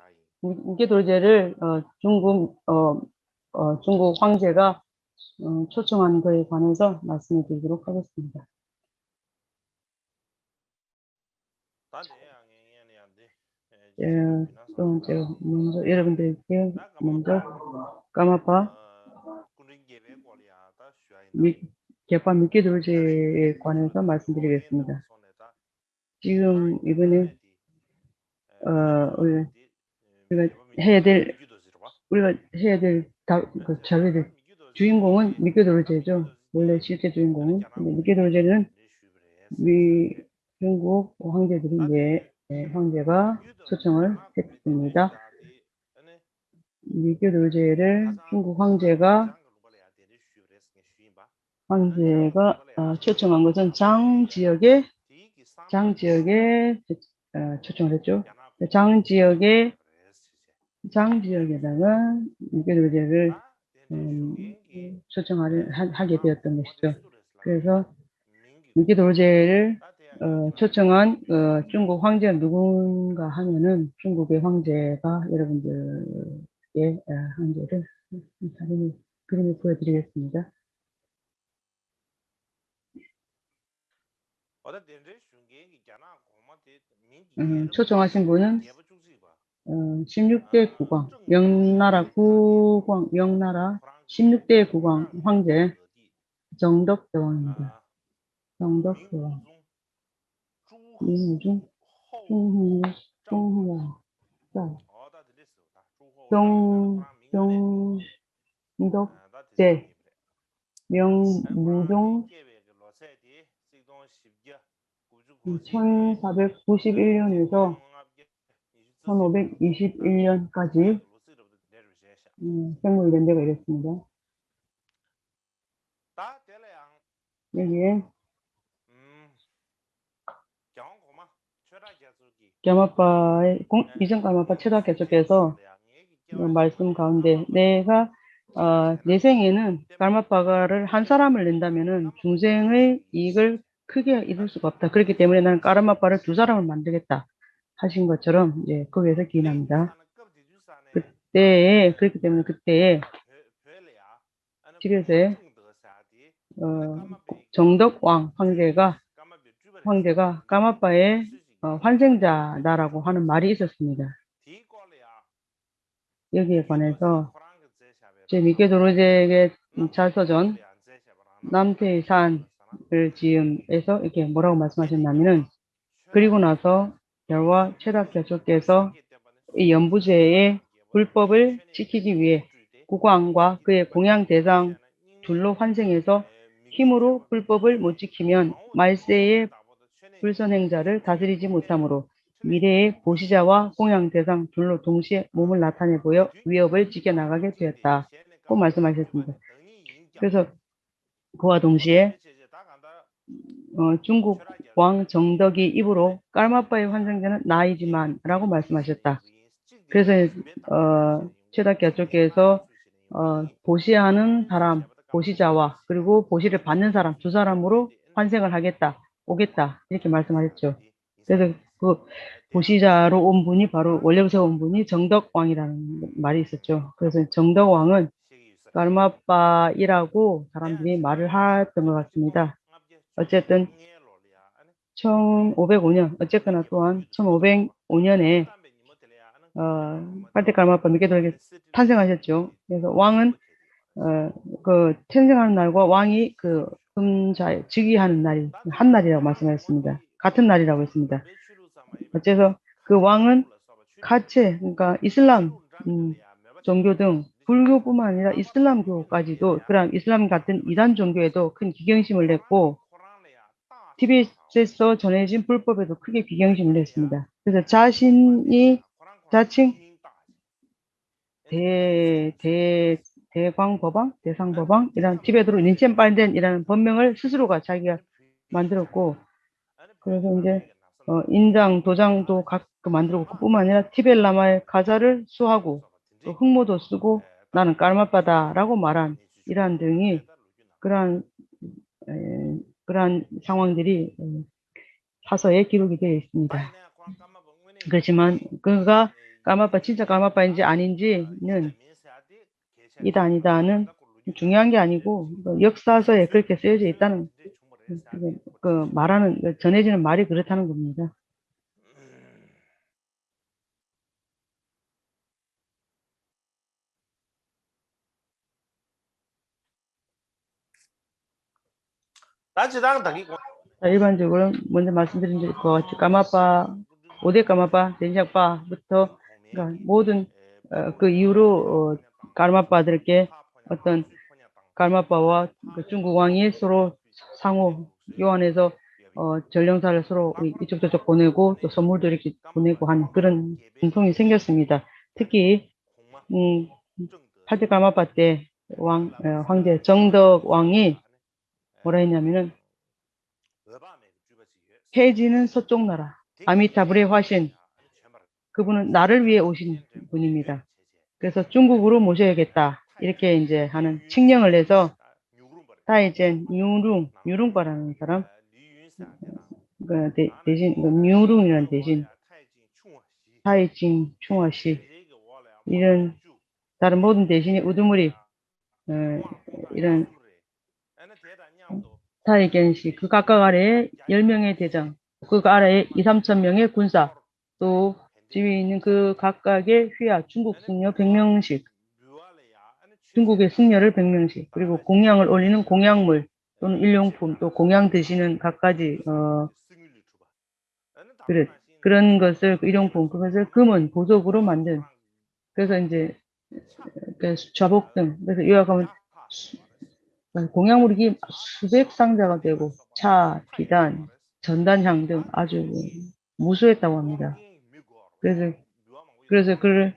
미끼 도르제를 중국 황제가 초청한 거에 관해서 말씀을 드리도록 하겠습니다. 또 제가 먼저 여러분들께 까마파 개파 미끼 도르제에 관해서 말씀드리겠습니다. 지금 이번에 우리가 해야 될 자기들 주인공은 미끼 도르제죠. 원래 실제 주인공은. 근데 미끼 도르제는 중국 황제들이 황제가 초청을 했습니다. 미끼 도르제를 중국 황제가 초청한 것은 장 지역에 초청을 했죠. 장 지역에다가 미끼 도르제를 초청하게 되었던 것이죠. 그래서 미끼 도르제를 초청한 중국 황제가 누군가 하면은 중국의 황제가 여러분들의 황제를 그림을 보여드리겠습니다. 초청하신 분은 16대 국왕, 명나라 16대 국왕 황제 정덕대왕입니다. 정덕대왕, 민우중, 중후와, 정덕대, 명무종, 1491년에서 1521년까지 생물이 된 데가 이랬습니다. 여기에 이전 까마파 최다 개수께서 말씀 가운데 내 생에는 까마파가를 한 사람을 낸다면은 중생의 이익을 크게 이룰 수가 없다. 그렇기 때문에 나는 까마파를 두 사람을 만들겠다 하신 것처럼 거기에서 기인합니다. 그렇기 때문에 그때에 티벳의 정덕왕 황제가 까마빠의 환생자다라고 하는 말이 있었습니다. 여기에 관해서 제 미케 도로제의 자서전 남태의 산을 지음에서 이렇게 뭐라고 말씀하셨냐면은, 그리고 나서 델와 최다교주께서 이 연부제의 불법을 지키기 위해 국왕과 그의 공양 대상 둘로 환생해서 힘으로 불법을 못 지키면 말세의 불선행자를 다스리지 못하므로 미래의 보시자와 공양 대상 둘로 동시에 몸을 나타내 보여 위협을 지켜나가게 되었다고 말씀하셨습니다. 그래서 그와 동시에 중국 왕 정덕이 입으로 까르마빠의 환생자는 나이지만 라고 말씀하셨다. 그래서 최다교주께서 보시하는 사람, 보시자와 그리고 보시를 받는 사람 두 사람으로 환생을 오겠다 이렇게 말씀하셨죠. 그래서 그 보시자로 온 분이 바로 원래부터 온 분이 정덕왕이라는 말이 있었죠. 그래서 정덕왕은 까르마빠이라고 사람들이 말을 했던 것 같습니다. 어쨌든 1505년, 어쨌거나 또한 1505년에 빨대 까르마빠 미케도에게 탄생하셨죠. 그래서 왕은 그 탄생하는 날과 왕이 그 금자에 즉위하는 날이 한 날이라고 말씀하셨습니다. 같은 날이라고 했습니다. 어째서 그 왕은 카체, 그러니까 이슬람 종교 등 불교뿐만 아니라 이슬람교까지도 그런 이슬람 같은 이단 종교에도 큰 기경심을 냈고 티벳에서 전해진 불법에도 크게 기경심을 냈습니다. 그래서 자신이 자칭 대광법왕, 대상법왕 이런 티벳으로 린첸빨덴이라는 법명을 스스로가 자기가 만들었고, 그래서 이제 인장, 도장도 가끔 만들고 그뿐만 아니라 티벳 라마의 가사를 수하고 또 흑모도 쓰고 나는 까르마빠다라고 말한 이러한 등이 그러한 상황들이 사서에 기록이 되어 있습니다. 그렇지만 그가 진짜 까마빠인지 아닌지는 이다 아니다는 중요한 게 아니고 역사서에 그렇게 쓰여져 있다는 그 말하는 전해지는 말이 그렇다는 겁니다. 자, 일반적으로 먼저 말씀드린 것 같이 까마빠, 5대 까마빠, 덴샥바부터 그러니까 모든 그 이후로 까르마빠들께 어떤 까르마빠와 그 중국 왕이 서로 상호 교환해서 전령사를 서로 이쪽 저쪽 보내고 또 선물도 이렇게 보내고 한 그런 전통이 생겼습니다. 특히 8대 까마빠 때 황제 정덕 왕이 뭐라 했냐면은 해지는 서쪽 나라 아미타불의 화신, 그분은 나를 위해 오신 분입니다. 그래서 중국으로 모셔야겠다 이렇게 이제 하는 칙령을 내서 타이젠 뉴룽바라는 사람, 대신 뉴룽이라는 대신 타이징 충화씨 이런 다른 모든 대신이 우두머리 이런 타이겐씨 그 각각 아래에 10명의 대장, 그 아래에 2, 3천 명의 군사, 또 지위에 있는 그 각각의 휘하, 중국 승려 100명씩, 중국의 승려를 100명씩, 그리고 공양을 올리는 공양물 또는 일용품, 또 공양 드시는 각가지 그런 것을 일용품, 그것을 금은 보석으로 만든, 그래서 이제 그 좌복 등, 그래서 요약하면 공양물이 수백 상자가 되고 차, 비단, 전단향 등 아주 무수했다고 합니다. 그래서 그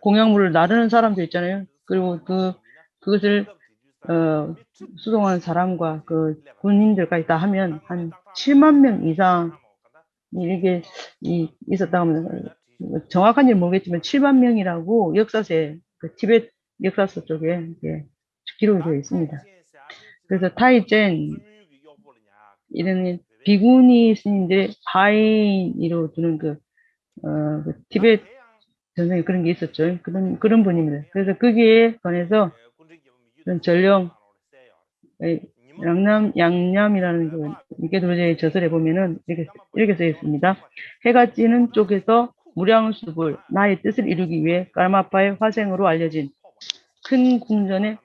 공양물을 나르는 사람도 있잖아요. 그리고 그것을 수송하는 사람과 그 군인들까지 다 하면 한 7만 명 이상이 이게 있었다고 하면 정확한지 모르겠지만 7만 명이라고 역사서에 그 티벳 역사서 쪽에 기록이 되어 있습니다. 그래서 타이젠 이런 비구니 스님들의 하인으로 두는 그 티벳 전생에 그런 게 있었죠. 그런 분입니다. 그래서 거기에 관해서 전령, 양념이라는 그 미개도제의 저설에 보면은 이렇게 써 있습니다. 해가 찌는 쪽에서 무량수불, 나의 뜻을 이루기 위해 깔마파의 화생으로 알려진 큰 궁전의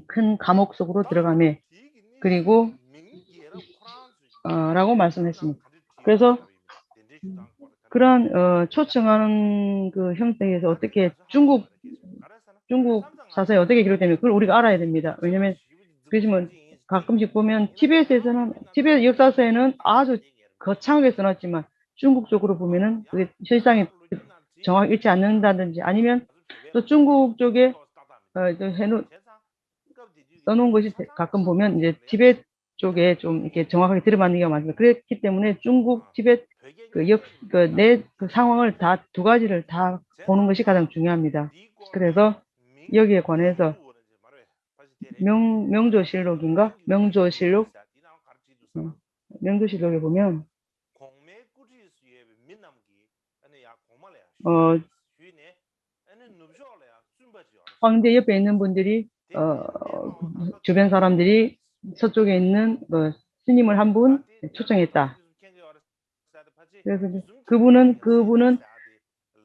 큰 감옥 속으로 들어가매, 그리고 라고 말씀했습니다. 그래서 그런 초청하는 그 형태에서 어떻게 중국 사사에 어떻게 기록되면 그걸 우리가 알아야 됩니다. 왜냐면 그러시면 가끔씩 보면 티베트 역사서에는 아주 거창하게 써놨지만 중국 쪽으로 보면은 그게 실상이 정확히 일치 않는다든지 아니면 또 중국 쪽에 써놓은 것이 가끔 보면 이제 티베트 쪽에 좀 이렇게 정확하게 들어맞는 경우가 많습니다. 그렇기 때문에 중국, 티베트 그 상황을 다 두 가지를 다 보는 것이 가장 중요합니다. 그래서 여기에 관해서 명조실록인가? 명조실록에 보면 황제 옆에 있는 분들이 주변 사람들이 서쪽에 있는 스님을 한 분 초청했다. 그래서 그분은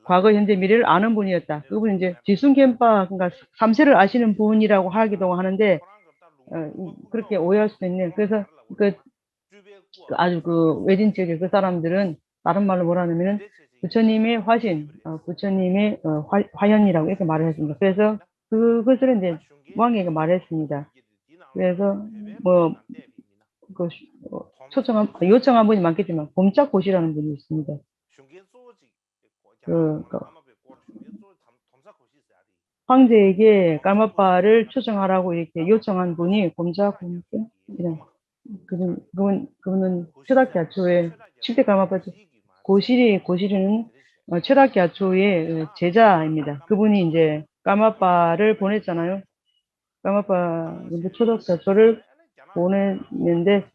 과거, 현재, 미래를 아는 분이었다. 그분은 이제 지순겐파, 그러니까 삼세를 아시는 분이라고 하기도 하는데 그렇게 오해할 수도 있네요. 그래서 아주 외진 지역의 그 사람들은 다른 말로 뭐라 하냐면은 부처님의 화신, 부처님의 화현이라고 이렇게 말을 했습니다. 그래서 그것을 이제 왕에게 말했습니다. 그래서 요청한 분이 많겠지만 곰짝고시라는 분이 있습니다. 황제에게 깔마파를 초청하라고 이렇게 요청한 분이 그분은 최닥기아초의 7대 깔마파죠. 고시리는 최닥기아초의 제자입니다. 그분이 이제 깔마파를 보냈잖아요. 깔마파 최닥기아초를 보냈는데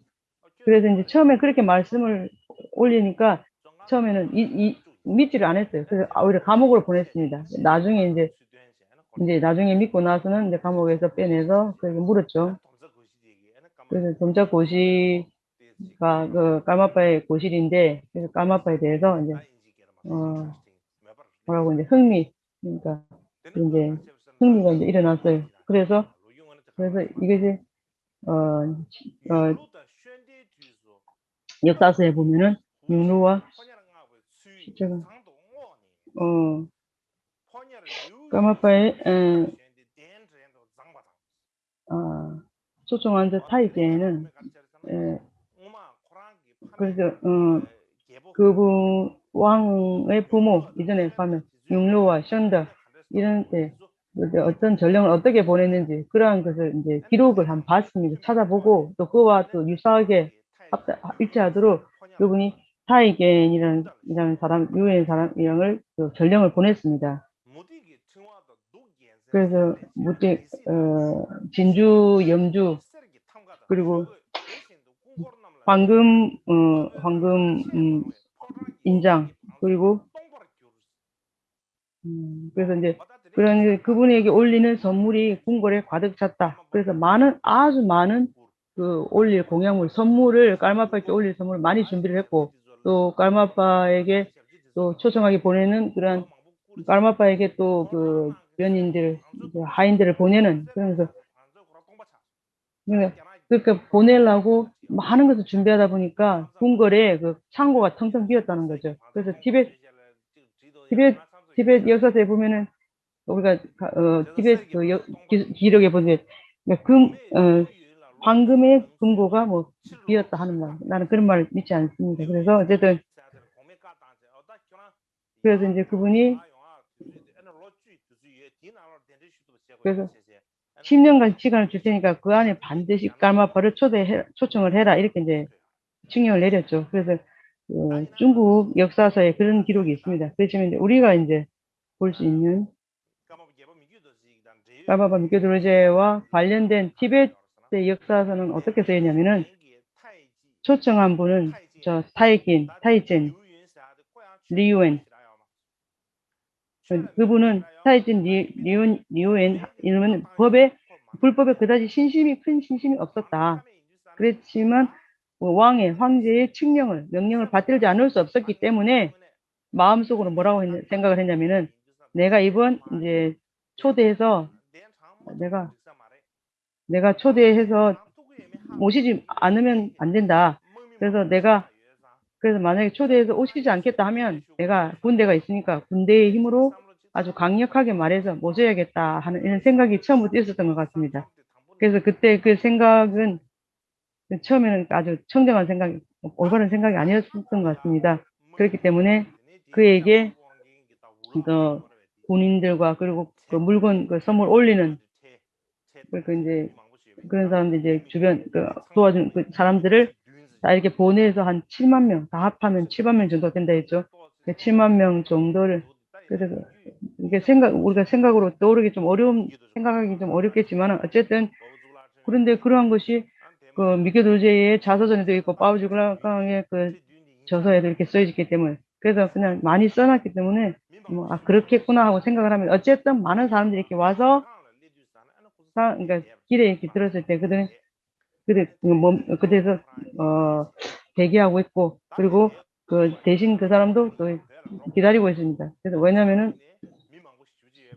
그래서 이제 처음에 그렇게 말씀을 올리니까 처음에는 믿지를 않았어요. 그래서 오히려 감옥으로 보냈습니다. 나중에 믿고 나서는 이제 감옥에서 빼내서 그렇게 물었죠. 그래서 dom자고시가 깔마파의 고실인데, 그래서 깔마파에 대해서 이제 뭐라고 이제 그러니까 이제 흥미가 이제 일어났어요. 그래서 이것이 역사서에 보면은 융루와 깔마파의 초청한 타이제는 그래서 그분 왕의 부모 이전에 가면 융루와 션더 이런 때 어떤 전령을 어떻게 보냈는지 그러한 것을 이제 기록을 한번 봤습니다. 찾아보고 또 그와 또 유사하게 일치하도록 그분이 타이겐이라는 사람, 유엔 사람 이름을 전령을 보냈습니다. 그래서 진주, 염주 그리고 황금 인장 그리고 그래서 이제 그런 그분에게 올리는 선물이 궁궐에 가득 찼다. 그래서 아주 많은 올릴 공양물 선물을 깔마파에게 올릴 선물을 많이 준비를 했고 또 깔마파에게 또 초청하게 보내는 그런 깔마파에게 또 연인들 하인들을 보내는 그러면서 그렇게 보내려고 많은 것을 준비하다 보니까 궁궐에 창고가 텅텅 비었다는 거죠. 그래서 티베트 역사서에 보면은 우리가 티베트 기록에 보면 황금의 금고가 비었다 하는 말. 나는 그런 말을 믿지 않습니다. 그래서 어쨌든 그래서 이제 그분이 그래서 10년간 시간을 줄 테니까 그 안에 반드시 깔마파를 초청을 해라 이렇게 이제 칙령을 내렸죠. 그래서 중국 역사서에 그런 기록이 있습니다. 그렇지만 이제 우리가 이제 볼 수 있는 깔마파 미교도제와 관련된 티베트 역사서는 어떻게 써 있냐면은 초청한 분은 타이젠, 리유엔 그분은 타이진 리우엔 이름은 불법에 그다지 큰 신심이 없었다. 그렇지만 황제의 명령을 받들지 않을 수 없었기 때문에 마음속으로 뭐라고 생각을 했냐면은 내가 이번 이제 초대해서 내가 초대해서 모시지 않으면 안 된다. 그래서 만약에 초대해서 오시지 않겠다 하면 내가 군대가 있으니까 군대의 힘으로 아주 강력하게 말해서 모셔야겠다 하는 이런 생각이 처음부터 있었던 것 같습니다. 그래서 그때 그 생각은 처음에는 아주 청정한 올바른 생각이 아니었던 것 같습니다. 그렇기 때문에 그에게 그 군인들과 그리고 그 물건 그 선물 올리는 이제 그런 사람들 이제 주변 도와준 그 사람들을 다 이렇게 보내서 한 7만 명, 다 합하면 7만 명 정도 된다 했죠. 그 7만 명 정도를 그래서 이게 우리가 생각으로 떠오르기 좀 생각하기 좀 어렵겠지만 어쨌든 그런데 그러한 것이 그 미케도제의 자서전에도 있고 파우주글라강의 그 저서에도 이렇게 써있기 때문에 그래서 그냥 많이 써놨기 때문에 그렇겠구나 하고 생각을 하면 어쨌든 많은 사람들이 이렇게 와서 그러니까 길에 이렇게 들었을 때 그래서 대기하고 있고 그리고 그 대신 그 사람도 또 기다리고 있습니다. 그래서 왜냐면은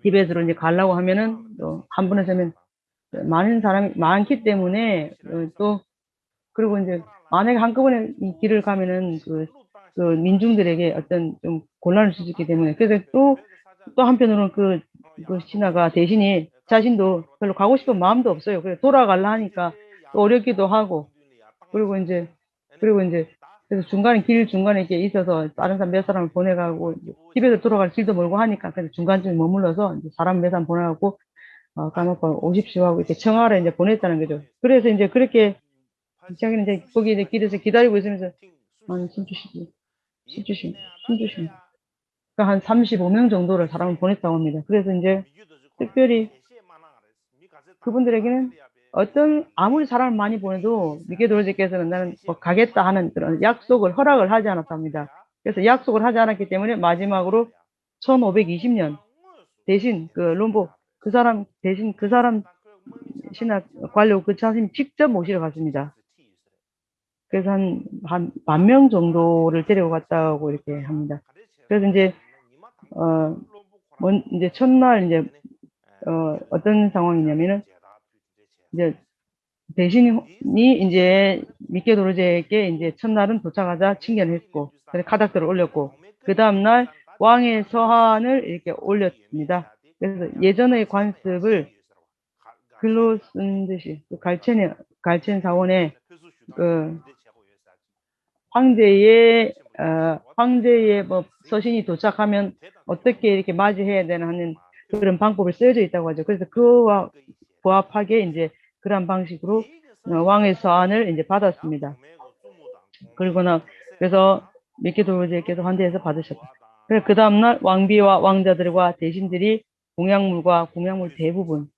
티베트로 이제 가려고 하면은 또 한 번에 서면 많은 사람이 많기 때문에 또 그리고 이제 만약에 한꺼번에 이 길을 가면은 그 민중들에게 어떤 좀 곤란을 수 있기 때문에 그래서 또 한편으로는 그 신하가 대신이 자신도 별로 가고 싶은 마음도 없어요. 그래서 돌아가려 하니까 또 어렵기도 하고 그리고 이제 그래서 길 중간에 이렇게 있어서 다른 사람 몇 사람을 보내가고 집에서 돌아갈 길도 멀고 하니까 그래서 중간쯤에 머물러서 이제 사람 몇 사람 보내가고 까먹고 오십시오 하고 이렇게 청하를 이제 보냈다는 거죠. 그래서 이제 그렇게 자기는 이제 거기 이제 길에서 기다리고 있으면서 아니 숨 주시 그러니까 한 35명 정도를 사람을 보냈다고 합니다. 그래서 이제 특별히 그분들에게는 아무리 사람을 많이 보내도 미케도로제께서는 나는 뭐 가겠다 하는 그런 허락을 하지 않았답니다. 그래서 약속을 하지 않았기 때문에 마지막으로 1520년 대신 그 사람 신학 관료 그 자신이 직접 모시러 갔습니다. 그래서 한 10,000명 정도를 데리고 갔다고 이렇게 합니다. 그래서 이제, 이제 첫날 어떤 상황이냐면은, 이제 대신이 이제 미케도로제에게 이제 첫날은 도착하자 칭견을 했고, 그래서 가닥들을 올렸고, 그 다음날 왕의 서한을 이렇게 올렸습니다. 그래서 예전의 관습을 글로 쓴 듯이, 갈첸 사원에 그 황제의 뭐 서신이 도착하면 어떻게 이렇게 맞이해야 되나 하는 그런 방법을 쓰여져 있다고 하죠. 그래서 그와 부합하게 이제 그런 방식으로 왕의 서한을 이제 받았습니다. 그래서 미케도로제께서 환대해서 받으셨다. 그래서 그 다음날 왕비와 왕자들과 대신들이 공약물 대부분을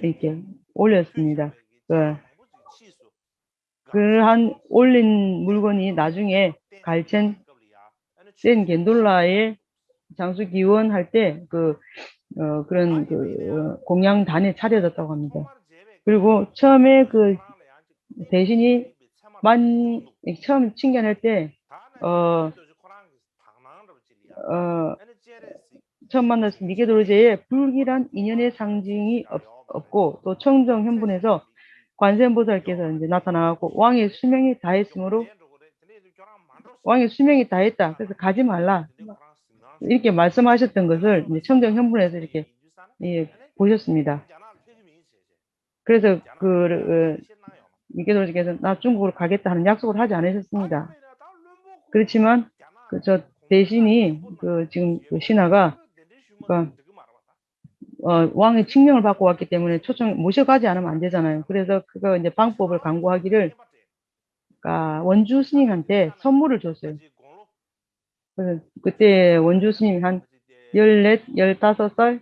이렇게 올렸습니다. 그한 올린 물건이 나중에 갈첸 센 겐돌라의 장수 기원할 때 그런 공양단에 차려졌다고 합니다. 그리고 처음에 대신이 처음 칭견할 때 처음 만났을 때 미케도로제의 불길한 인연의 상징이 없고 또 청정 현분에서 관세음보살께서 이제 나타나고 왕의 수명이 다했다. 그래서 가지 말라. 이렇게 말씀하셨던 것을 이제 청정 현분에서 이렇게 보셨습니다. 그래서 미케도로제께서 나 중국으로 가겠다 하는 약속을 하지 않으셨습니다. 그렇지만 저 대신이 지금 신하가 왕의 칙령을 받고 왔기 때문에 모셔가지 않으면 안 되잖아요. 그래서 그거 이제 방법을 강구하기를 원주 스님한테 선물을 줬어요. 그래서 그때 원주 스님이 한 14, 15살?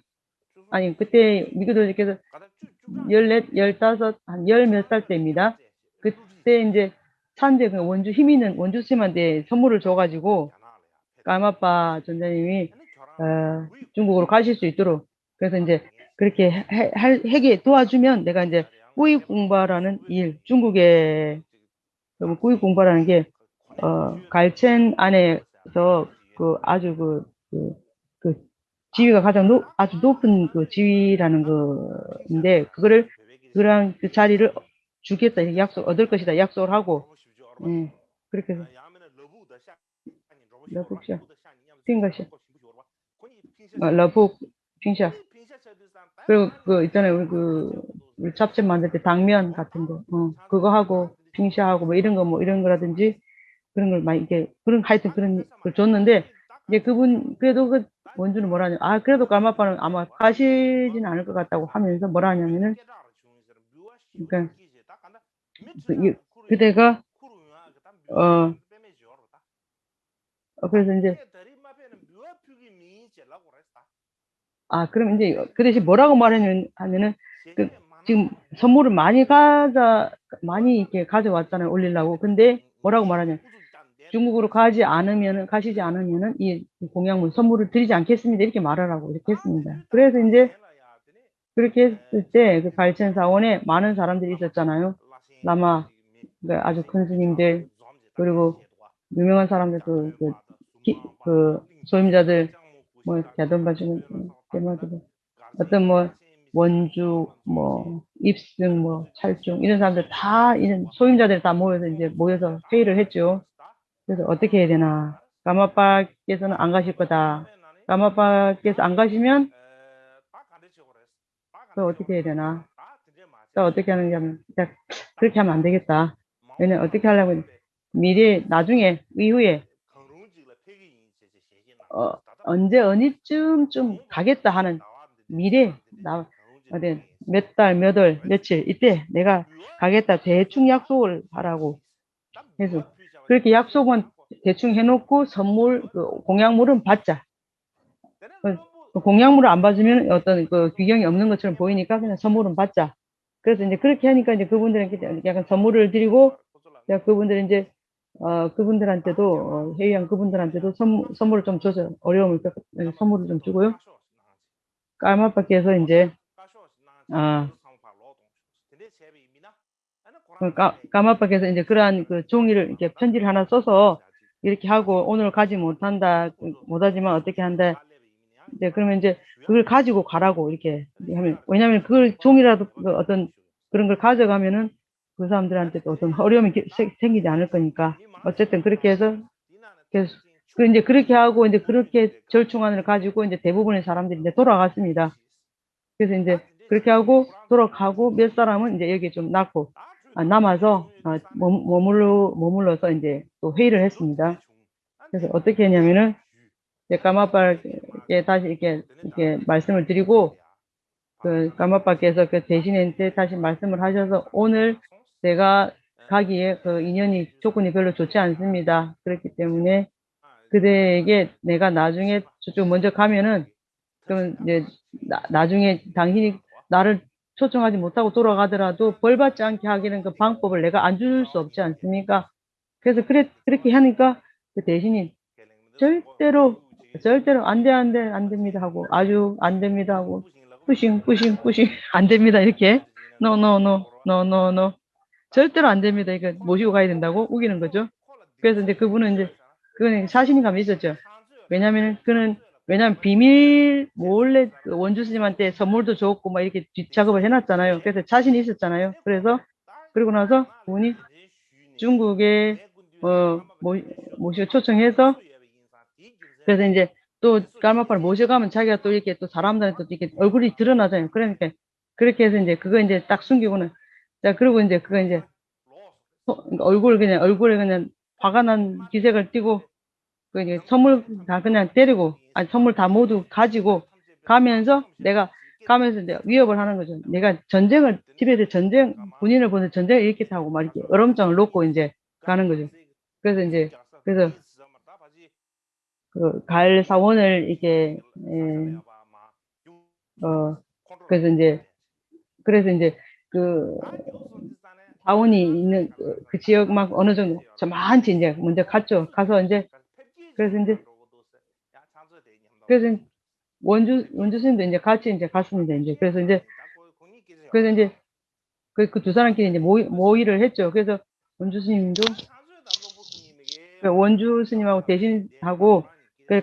아니, 그때 미케도로제께서 14, 15, 한 열 몇 살 때입니다. 그때 이제 원주 힘 있는 원주 스님한테 선물을 줘가지고 까마빠 전자님이 중국으로 가실 수 있도록. 그래서 이제 그렇게 하게 도와주면 내가 이제 꾸익 공부라는 일, 중국의 꾸익 공부라는 게 갈첸 안에서 그 아주 그 지위가 가장 아주 높은 그 지위라는 거인데 그거를 그런 그 자리를 주겠다 얻을 것이다 약속을 하고 그렇게 해서 러북샤 핑거샤 러북 핑샤 그리고 그 있잖아요 우리 잡채 만들 때 당면 같은 거 그거 하고 핑샤하고 뭐 이런 거 뭐 이런 거라든지 그런 걸 많이 이렇게 그런 하여튼 그런 걸 줬는데 이제 그분 그래도 그 원주는 뭐라냐 그래도 까마빠는 아마 가시지는 않을 것 같다고 하면서 뭐라 하냐면은 그러니까 그대가 그래서 이제 그럼 이제 그 대신 뭐라고 하면은 그 지금 선물을 많이 이렇게 가져왔잖아요 올리려고 근데 뭐라고 말하냐 중국으로 가시지 않으면은 이 공양물 선물을 드리지 않겠습니다 이렇게 말하라고 이렇게 했습니다. 그래서 이제 그렇게 했을 때 그 갈첸 사원에 많은 사람들이 있었잖아요. 라마 그러니까 아주 큰 스님들 그리고 유명한 사람들 그 소임자들 뭐 대돈바시는 어떤 뭐 원주 뭐 입승 뭐 찰중 이런 사람들 다 이런 소임자들 다 모여서 회의를 했죠. 그래서 어떻게 해야 되나 까마빠께서는 안 가실 거다. 까마빠께서 안 가시면 또 어떻게 해야 되나 또 어떻게 하느냐면 그렇게 하면 안 되겠다. 왜냐면 어떻게 하려면 나중에 이후에 언제 어느쯤 좀 가겠다 하는 미래 몇 달, 몇 월, 며칠 이때 내가 가겠다 대충 약속을 하라고 해서 그렇게 약속은 대충 해놓고 공약물은 받자. 공약물을 안 받으면 어떤 그 규경이 없는 것처럼 보이니까 그냥 선물은 받자. 그래서 이제 그렇게 하니까 이제 그분들에게 약간 선물을 드리고 그분들은 이제 그분들한테도 회의한 그분들한테도 선물을 좀 줘서 어려움을 선물을 좀 주고요. 까마빠께서 이제 까마빠께서 이제 그러한 그 종이를 이렇게 편지를 하나 써서 이렇게 하고 오늘 가지 못하지만 어떻게 한다. 이제 그러면 이제 그걸 가지고 가라고 이렇게 하면 왜냐하면 그걸 종이라도 어떤 그런 걸 가져가면은 그 사람들한테 또 어떤 어려움이 생기지 않을 거니까 어쨌든 그렇게 해서 계속 이제 그렇게 하고 이제 그렇게 절충안을 가지고 이제 대부분의 사람들이 이제 돌아갔습니다. 그래서 이제 그렇게 하고 돌아가고 몇 사람은 이제 여기 좀 남아서 머물러서 이제 또 회의를 했습니다. 그래서 어떻게 했냐면은 까마빠께 다시 이렇게 말씀을 드리고 그 까마빠께서 그 대신한테 다시 말씀을 하셔서 오늘 내가 가기에 그 인연이 조건이 별로 좋지 않습니다. 그렇기 때문에 그대에게 내가 나중에 저쪽 먼저 가면은 그러면 이제 나중에 당신이 나를 초청하지 못하고 돌아가더라도 벌 받지 않게 하기는 그 방법을 내가 안 줄 수 없지 않습니까? 그래서 그렇게 하니까 그 대신이 절대로 안 됩니다 하고 아주 안 됩니다 하고 뿌싱 안 됩니다 이렇게 no 절대로 안 됩니다 이거 모시고 가야 된다고 우기는 거죠. 그래서 이제 그분은 자신감이 있었죠. 왜냐면 비밀 몰래 그 원주 스님한테 선물도 줬고 막 이렇게 뒷작업을 해놨잖아요. 그래서 자신이 있었잖아요. 그래서 그러고 나서 그분이 중국에 모시고 초청해서 그래서 이제 또 까마파를 모셔가면 자기가 또 이렇게 또 사람들한테 또 이렇게 얼굴이 드러나잖아요. 그러니까 그렇게 해서 이제 그거 이제 딱 숨기고는 그리고 이제 그거 이제 얼굴에 그냥 화가 난 기색을 띠고 그 이제 선물 다 그냥 데리고 선물 다 모두 가지고 가면서 이제 위협을 하는 거죠. 내가 집에서 군인을 보는 전쟁을 이렇게 타고 막 이렇게 얼음장을 놓고 이제 가는 거죠. 그래서 그 가을 사원을 이렇게 그래서 이제 그 사원이 있는 그 지역 막 어느 정도 저만치 이제 먼저 갔죠. 가서 이제 그래서 원주 스님도 이제 같이 이제 갔습니다. 이제 그래서 이제 그 두 사람끼리 이제 모의를 했죠. 그래서 원주 스님도 그 원주 스님하고 대신하고 그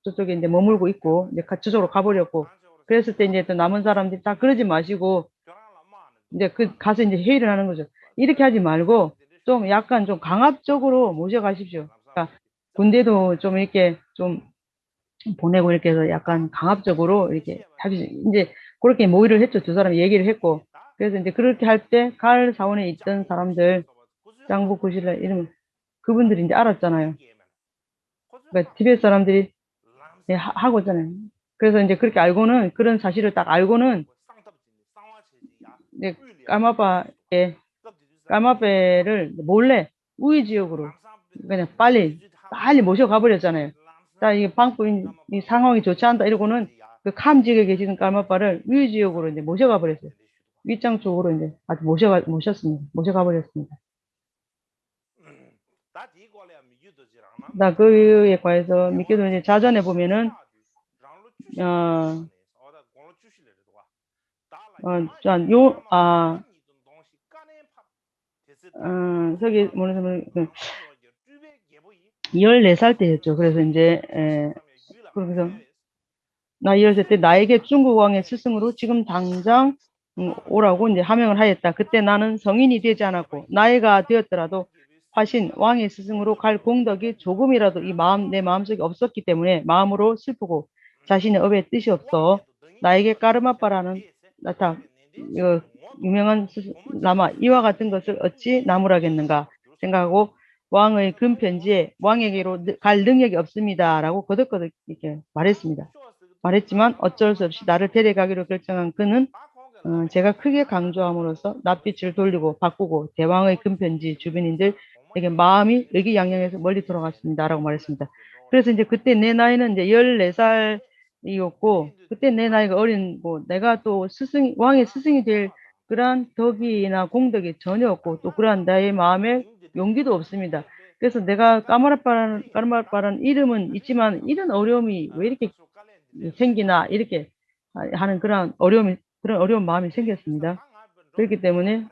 저쪽에 이제 머물고 있고 이제 저쪽으로 가버렸고 그랬을 때 이제 또 남은 사람들이 다 그러지 마시고 이제 가서 이제 회의를 하는 거죠. 이렇게 하지 말고 좀 약간 좀 강압적으로 모셔가십시오. 그러니까 군대도 좀 이렇게 좀 보내고 이렇게 해서 약간 강압적으로 이렇게 이제 그렇게 모의를 했죠. 두 사람이 얘기를 했고. 그래서 이제 그렇게 할 때 갈 사원에 있던 사람들, 장부 구실라 이러면 그분들이 이제 알았잖아요. 그러니까 티베트 사람들이 하고 있잖아요. 그래서 이제 그렇게 알고는 그런 사실을 딱 알고는 이제 까마베를 몰래 우회 지역으로 그냥 빨리 모셔가 버렸잖아요. 자, 이게 이 상황이 좋지 않다 이러고는 그 캄 지역에 계시는 까마바를 우회 지역으로 이제 모셔가 버렸어요. 윗장 쪽으로 이제 아주 모셔가 버렸습니다. 나 그에 관해서 믿기도 이제 자전에 보면은 저기 뭐냐면 14살 때였죠. 그래서 이제 그래서 나 14살 때 나에게 중국 왕의 스승으로 지금 당장 오라고 이제 하명을 하였다. 그때 나는 성인이 되지 않았고 나이가 되었더라도 화신 왕의 스승으로 갈 공덕이 조금이라도 내 마음속에 없었기 때문에 마음으로 슬프고 자신의 업의 뜻이 없어 나에게 까르마빠라는 나타 유명한 라마 이와 같은 것을 어찌 나무라겠는가 생각하고 왕의 금 편지에 왕에게로 갈 능력이 없습니다라고 거듭거듭 이렇게 말했지만 어쩔 수 없이 나를 데려가기로 결정한 그는 제가 크게 강조함으로써 낯빛을 돌리고 바꾸고 대왕의 금편지 주변인들에게 마음이 의기양양해서 멀리 돌아갔습니다라고 말했습니다. 그래서 이제 그때 내 나이는 이제 14살이었고 그때 내 나이가 어린 내가 또 왕의 스승이 될 그러한 덕이나 공덕이 전혀 없고 또 그러한 나의 마음에 용기도 없습니다. 그래서 내가 까르마빠라는 이름은 있지만 이런 어려움이 왜 이렇게 생기나 이렇게 하는 그런 어려운 마음이 생겼습니다. 그렇기 때문에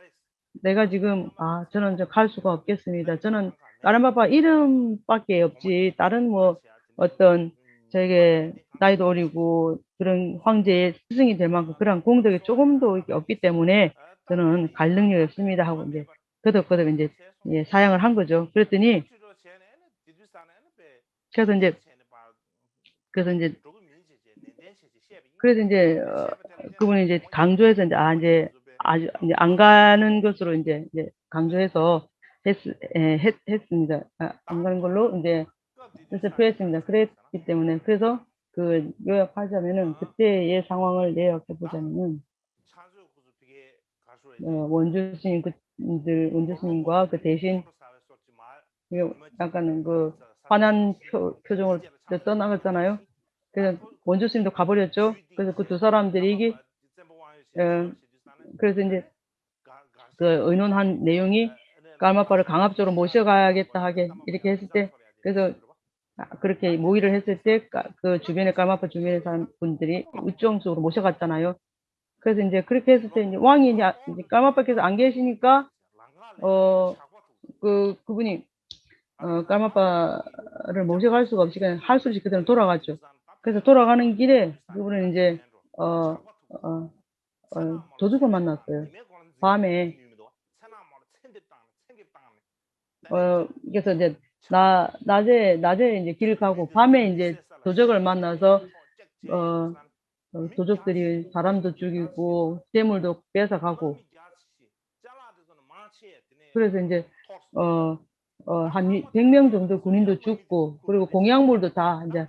내가 지금 저는 갈 수가 없겠습니다. 저는 까르마빠 이름밖에 없지 다른 어떤 저에게 나이도 어리고 그런 황제의 스승이 될 만큼 그런 공덕이 조금도 없기 때문에 저는 갈 능력이 없습니다 하고 이제 거듭거듭 이제 사양을 한 거죠. 그랬더니 그래서 이제 그분이 이제 강조해서 이제 아주 이제 안 가는 것으로 이제 강조해서 했습니다. 안 가는 걸로 이제 표했습니다. 그랬기 때문에 그래서 요약하자면은 그때의 상황을 요약해 보자면은 원주 스님과 그 대신 약간은 화난 표정을 떠나갔잖아요. 그래서 원주 스님도 가버렸죠. 그래서 그 두 사람들이 그래서 이제 그 의논한 내용이 까마빠를 강압적으로 모셔가야겠다 하게 이렇게 했을 때 그래서 그렇게 모의를 했을 때 그 주변에 까마빠 주변의 사람 분들이 우정 쪽으로 모셔갔잖아요. 그래서 이제 그렇게 했을 때 이제 왕이 이제 까마빠께서 안 계시니까 그분이 까마빠를 모셔갈 수가 없이 그냥 할 수 없이 그대로 돌아갔죠. 그래서 돌아가는 길에 그분은 이제 도둑을 만났어요. 밤에 그래서 이제 낮에 이제 길을 가고 밤에 이제 도적을 만나서 도적들이 사람도 죽이고 재물도 뺏어가고 그래서 이제 한 100명 정도 군인도 죽고 그리고 공약물도 다 이제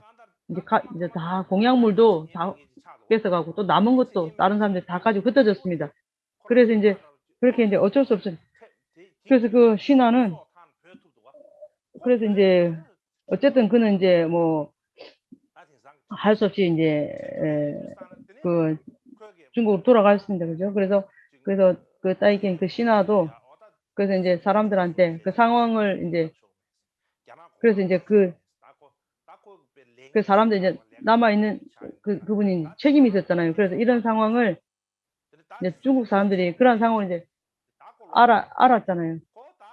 다 공약물도 다 뺏어가고 또 남은 것도 다른 사람들이 다 가지고 흩어졌습니다. 그래서 이제 그렇게 이제 어쩔 수 없어요. 그래서 그 신하는 그래서 이제 어쨌든 그는 이제 할 수 없이 이제 중국으로 돌아갔습니다. 그죠? 그래서 그 따이켄 그 신하도 그래서 이제 사람들한테 그 상황을 이제 그래서 이제 그 사람들 이제 남아있는 그분이 책임이 있었잖아요. 그래서 이런 상황을 이제 중국 사람들이 그런 상황을 이제 알았잖아요.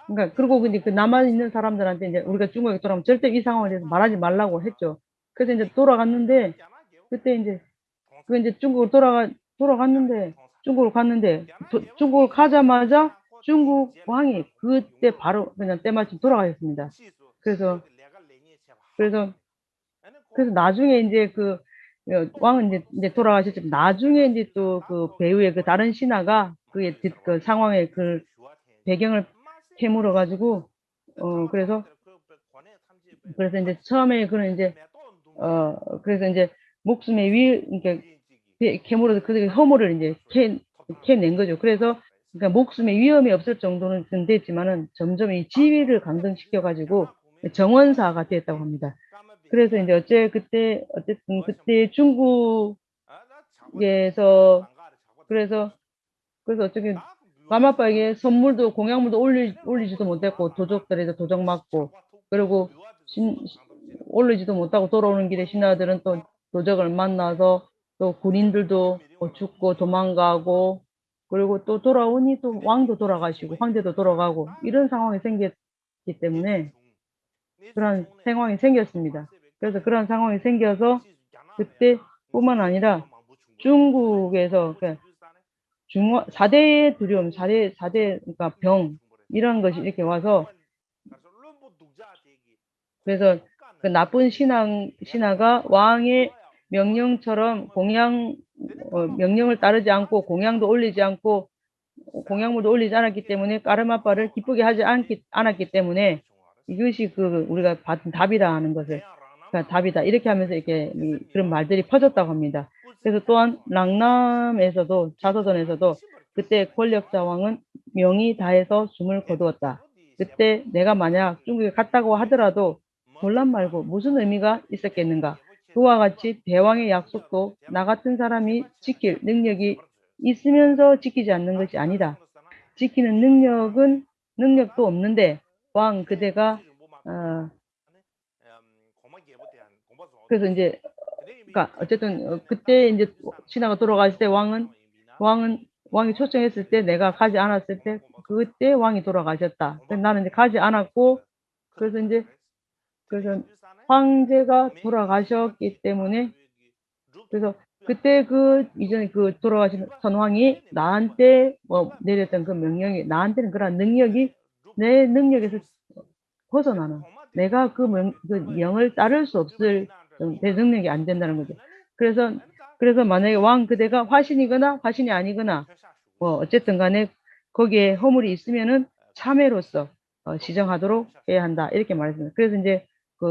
그러니까 그리고 근데 그 남아있는 사람들한테 이제 우리가 중국에 돌아오면 절대 이 상황에 대해서 말하지 말라고 했죠. 그래서 이제 돌아갔는데 그때 이제 그 이제 중국으로 돌아갔는데 중국으로 갔는데 중국을 가자마자 중국 왕이 그때 바로 그냥 때마침 돌아가셨습니다. 그래서 그래서 나중에 인제 왕은 인제 돌아가셨지만 나중에 인제 또 그 배후에 그 다른 신하가 그의 그 상황의 그 배경을 캐물어 가지고 그래서 인제 처음에 그는 인제 그래서 인제 목숨의 그러니까 캐물어서 그 허물을 인제 캐낸 거죠. 그래서 그러니까 목숨의 위험이 없을 정도는 됐지만은 점점 이 지위를 강등시켜 가지고 정원사가 됐다고 합니다. 그래서 인제 어쨌든 그때 중국에서 그래서 어떻게 까마빠에게 선물도 공양물도 올리지도 못했고 도적들에게 도적 맞고 그리고 신 올리지도 못하고 돌아오는 길에 신하들은 또 도적을 만나서 또 군인들도 죽고 도망가고 그리고 또 돌아오니 또 왕도 돌아가시고 황제도 돌아가고 이런 상황이 생겼기 때문에 그런 상황이 생겼습니다. 그래서 그런 상황이 생겨서 그때뿐만 아니라 중국에서 중화 4대의 두려움, 4대 그러니까 병 이런 것이 이렇게 와서 그래서 그 나쁜 신하가 왕의 명령처럼 명령을 따르지 않고 공양도 올리지 않고 공양물도 올리지 않았기 때문에 까르마빠를 기쁘게 하지 않았기 때문에 이것이 우리가 받은 답이다 하는 것을 그러니까 답이다. 이렇게 하면서 이렇게 그런 말들이 퍼졌다고 합니다. 그래서 또한 랑남에서도 자서전에서도 그때 권력자 왕은 명이 다해서 숨을 거두었다. 그때 내가 만약 중국에 갔다고 하더라도 논란 말고 무슨 의미가 있었겠는가. 그와 같이 대왕의 약속도 나 같은 사람이 지킬 능력이 있으면서 지키지 않는 것이 아니다. 지키는 능력도 없는데 왕 그대가 그래서 인제 그러니까 어쨌든 그때 인제 신하가 돌아가실 때 왕이 초청했을 때 내가 가지 않았을 때 그때 왕이 돌아가셨다. 그래서 나는 이제 가지 않았고 그래서 인제 그래서 황제가 돌아가셨기 때문에 그래서 그때 이전에 돌아가신 선왕이 나한테 내렸던 그 명령이 나한테는 그런 능력이 내 능력에서 벗어나는 내가 그 명을 따를 수 없을 내 능력이 안 된다는 거죠. 그래서 만약에 왕 그대가 화신이거나 화신이 아니거나 어쨌든 간에 거기에 허물이 있으면은 참회로서 시정하도록 해야 한다. 이렇게 말했습니다. 그래서 인제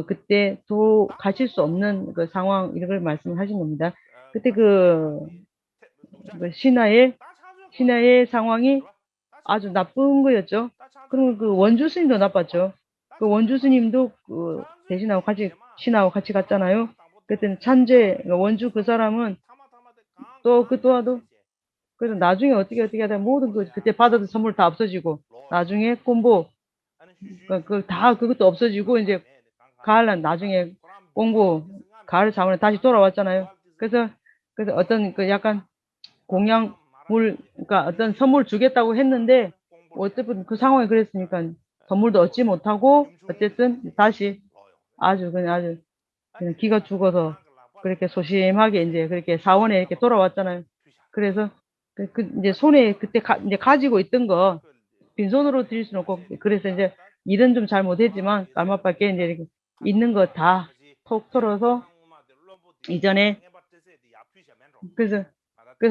그때 가실 수 없는 그 상황 이런 걸 말씀을 하신 겁니다. 그때 신하의 상황이 아주 나쁜 거였죠. 그리고 원주 스님도 나빴죠. 원주 스님도 신하고 같이 갔잖아요. 그때는 원주 그 사람은 또한 그래서 나중에 어떻게 하다 모든 그때 받았던 선물 다 없어지고 나중에 꼼보 그것도 없어지고 인제 나중에 꼼보 가을 자원에 다시 돌아왔잖아요. 그래서 어떤 약간 공양물 그러니까 어떤 선물 주겠다고 했는데 어쨌든 그 상황이 그랬으니까 선물도 얻지 못하고 어쨌든 다시 아주 그냥 기가 죽어서 그렇게 소심하게 인제 그렇게 사원에 이렇게 돌아왔잖아요. 그래서 인제 손에 그때 인제 가지고 있던 거 빈손으로 드릴 수는 없고 그래서 인제 일은 좀 잘 못했지만 까마밖에 인제 이렇게 있는 거 다 톡 털어서 이전에 그래서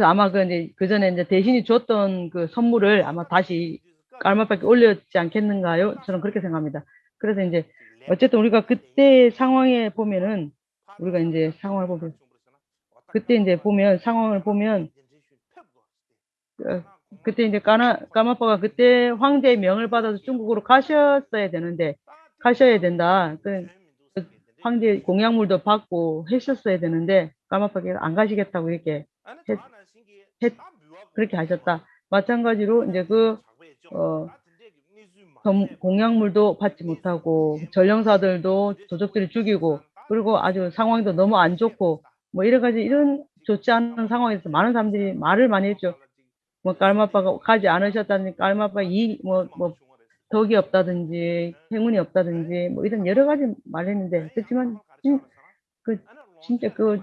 아마 인제 그전에 인제 대신이 줬던 그 선물을 아마 다시 까마밖에 올렸지 않겠는가요? 저는 그렇게 생각합니다. 그래서 인제 어쨌든 우리가 그때 상황에 보면은 우리가 인제 상황을 보면 그때 인제 상황을 보면 어 그때 인제 까마빠가 그때 황제의 명을 받아서 중국으로 가셔야 된다. 황제 공약물도 받고 했었어야 되는데 까마빠가 안 가시겠다고 이렇게 했 했 그렇게 하셨다. 마찬가지로 인제 어 공약물도 받지 못하고 전령사들도 도적들이 죽이고 그리고 아주 상황도 너무 안 좋고 뭐 여러 가지 이런 좋지 않은 상황에서 많은 사람들이 말을 많이 했죠. 뭐 깔마빠가 가지 않으셨다든지 깔마빠 뭐 덕이 없다든지 행운이 없다든지 뭐 이런 여러 가지 말했는데 그렇지만 그 진짜 그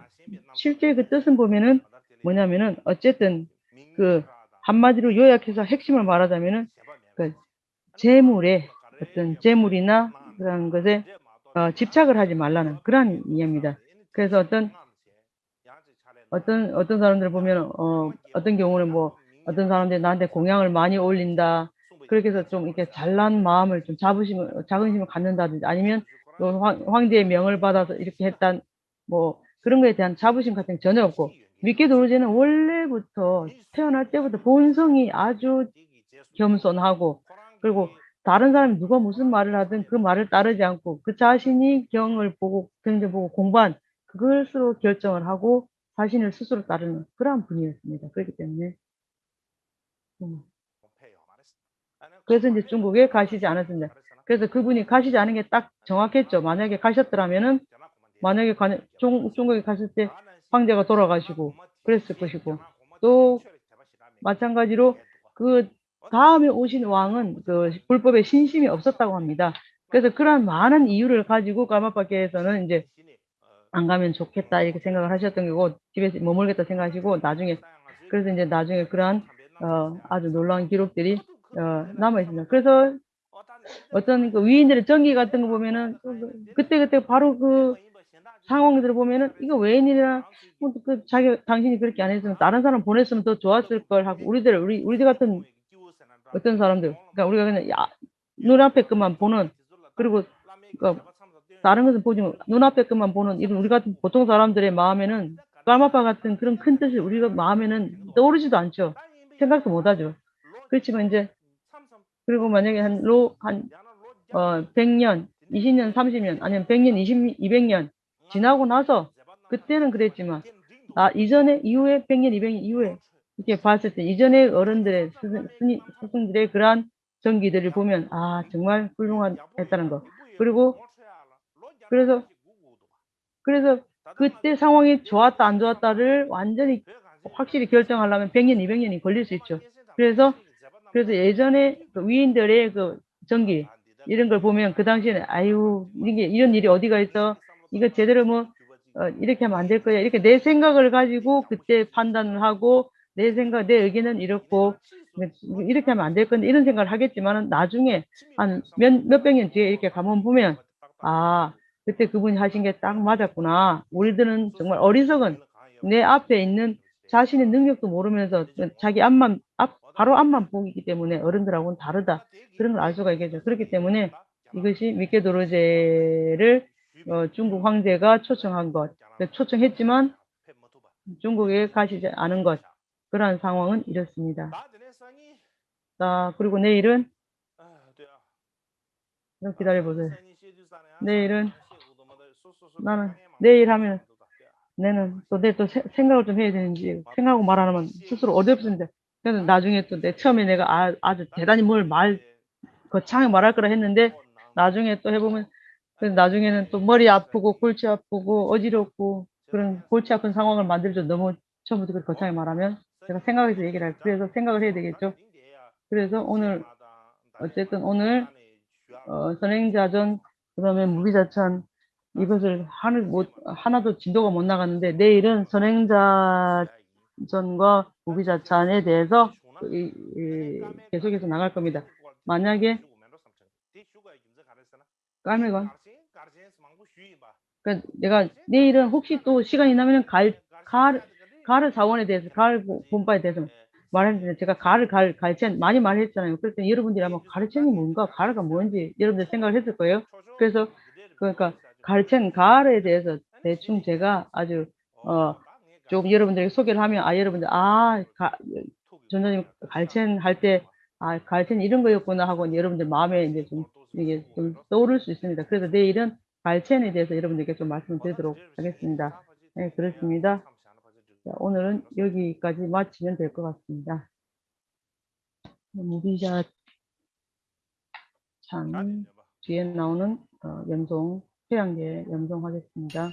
실제 그 뜻은 보면은 뭐냐면은 어쨌든 그 한마디로 요약해서 핵심을 말하자면은 그 재물에 어떤 재물이나 그런 것에 집착을 하지 말라는 그런 이해입니다. 그래서 어떤 사람들 보면 어떤 경우는 뭐 어떤 사람들이 나한테 공양을 많이 올린다. 그렇게 해서 좀 이렇게 잘난 마음을 좀 자긍심을 갖는다든지 아니면 또 황제의 명을 받아서 이렇게 했단 뭐 그런 거에 대한 자부심 같은 게 전혀 없고 미케도로제는 원래부터 태어날 때부터 본성이 아주 겸손하고 그리고 다른 사람이 누가 무슨 말을 하든 그 말을 따르지 않고 그 자신이 경을 보고 경전 보고 공부한 그것으로 결정을 하고 자신을 스스로 따르는 그러한 분이었습니다. 그렇기 때문에 그래서 이제 중국에 가시지 않았습니다. 그래서 그분이 가시지 않은 게 딱 정확했죠. 만약에 가셨더라면은 만약에 중국에 갔을 때 황제가 돌아가시고 그랬을 것이고 또 마찬가지로 그 다음에 오신 왕은 그 불법에 신심이 없었다고 합니다. 그래서 그러한 많은 이유를 가지고 까마빠께서는 이제 '안 가면 좋겠다.' 이렇게 생각을 하셨던 거고 집에서 머물겠다 생각하시고 그래서 인제 나중에 그러한 아주 놀라운 기록들이 남아 있습니다. 그래서 어떤 그 위인들의 전기 같은 거 보면은 그때그때 바로 그 상황들을 보면은 '이거 웬일이야. 당신이 그렇게 안 했으면 다른 사람 보냈으면 더 좋았을 걸.' 하고 우리들 같은 어떤 사람들 그러니까 우리가 그냥 눈앞의 것만 보는 그리고 그러니까 다른 것은 보지 눈앞의 것만 보는 이런 우리 같은 보통 사람들의 마음에는 까마파 같은 그런 큰 뜻이 우리가 마음에는 떠오르지도 않죠. 생각도 못 하죠. 그렇지만 인제 그리고 만약에 한 100 년, 20 년, 30년 아니면 100 년, 200년 지나고 나서 그때는 그랬지만 이전에 이후에 100 년, 200년 이후에 이렇게 봤을 때 이전의 어른들의 스승들의 그러한 전기들을 보면 정말 훌륭했다는 거. 그리고 그래서 그래서 그때 상황이 좋았다 안 좋았다를 완전히 확실히 결정하려면 100 년, 200 년이 걸릴 수 있죠. 그래서 예전에 그 위인들의 그 전기 이런 걸 보면 그 당시에는 '아유 이게 이런 일이 어디가 있어. 이거 제대로 뭐 이렇게 하면 안 될 거야.' 이렇게 내 생각을 가지고 그때 판단을 하고 내 의견은 이렇고 이렇게 하면 안 될 건데 이런 생각을 하겠지만은 나중에 한 몇백 년 뒤에 이렇게 가만 보면 '아 그때 그분이 하신 게 딱 맞았구나. 우리들은 정말 어리석은 내 앞에 있는 자신의 능력도 모르면서 자기 바로 앞만 보기 때문에 어른들하고는 다르다.' 그런 걸 알 수가 있겠죠. 그렇기 때문에 이것이 미케도로제를 중국 황제가 초청한 것 초청했지만 중국에 가시지 않은 것 그러한 상황은 이렇습니다. 자 그리고 내일은 좀 기다려 보세요. 내일은 나는 내일 하면 내는 또 내일 또 생각을 좀 해야 되는지 생각하고 말 안 하면 스스로 어렵습니다. 그래서 나중에 또 처음에 내가 아주 대단히 거창하게 말할 거라 했는데 나중에 또 해 보면 나중에는 또 머리 아프고 골치 아프고 어지럽고 그런 골치 아픈 상황을 만들죠. 너무 처음부터 그렇게 거창하게 말하면 제가 생각해서 얘기를 그래서 생각을 해야 되겠죠. 그래서 어쨌든 오늘 선행자전 그다음에 무비자찬 이것을 하나도 진도가 못 나갔는데 내일은 선행자전과 무비자찬에 대해서 계속해서 나갈 겁니다. 만약에 까매가 내가 내일은 혹시 또 시간이 나면은 가을 사원에 대해서 가을 본파에 대해서 말했는데 제가 가르첸 많이 말했잖아요. 그럴 때 여러분들이 아마 가르첸이 뭔가 가르가 뭔지 여러분들 생각을 했을 거예요. 그래서 그러니까 가르에 대해서 대충 제가 아주 어 좀 여러분들에게 소개를 하면 여러분들 전자님 가르첸 할 때 '가르첸이 이런 거였구나.' 하고 여러분들 마음에 인제 좀 이게 좀 떠오를 수 있습니다. 그래서 내일은 발첸에 대해서 여러분들께 좀 말씀을 드리도록 하겠습니다. 네 그렇습니다. 자 오늘은 여기까지 마치면 될 것 같습니다. 무비자 찬 뒤에 나오는 연송 최양재 염송하겠습니다.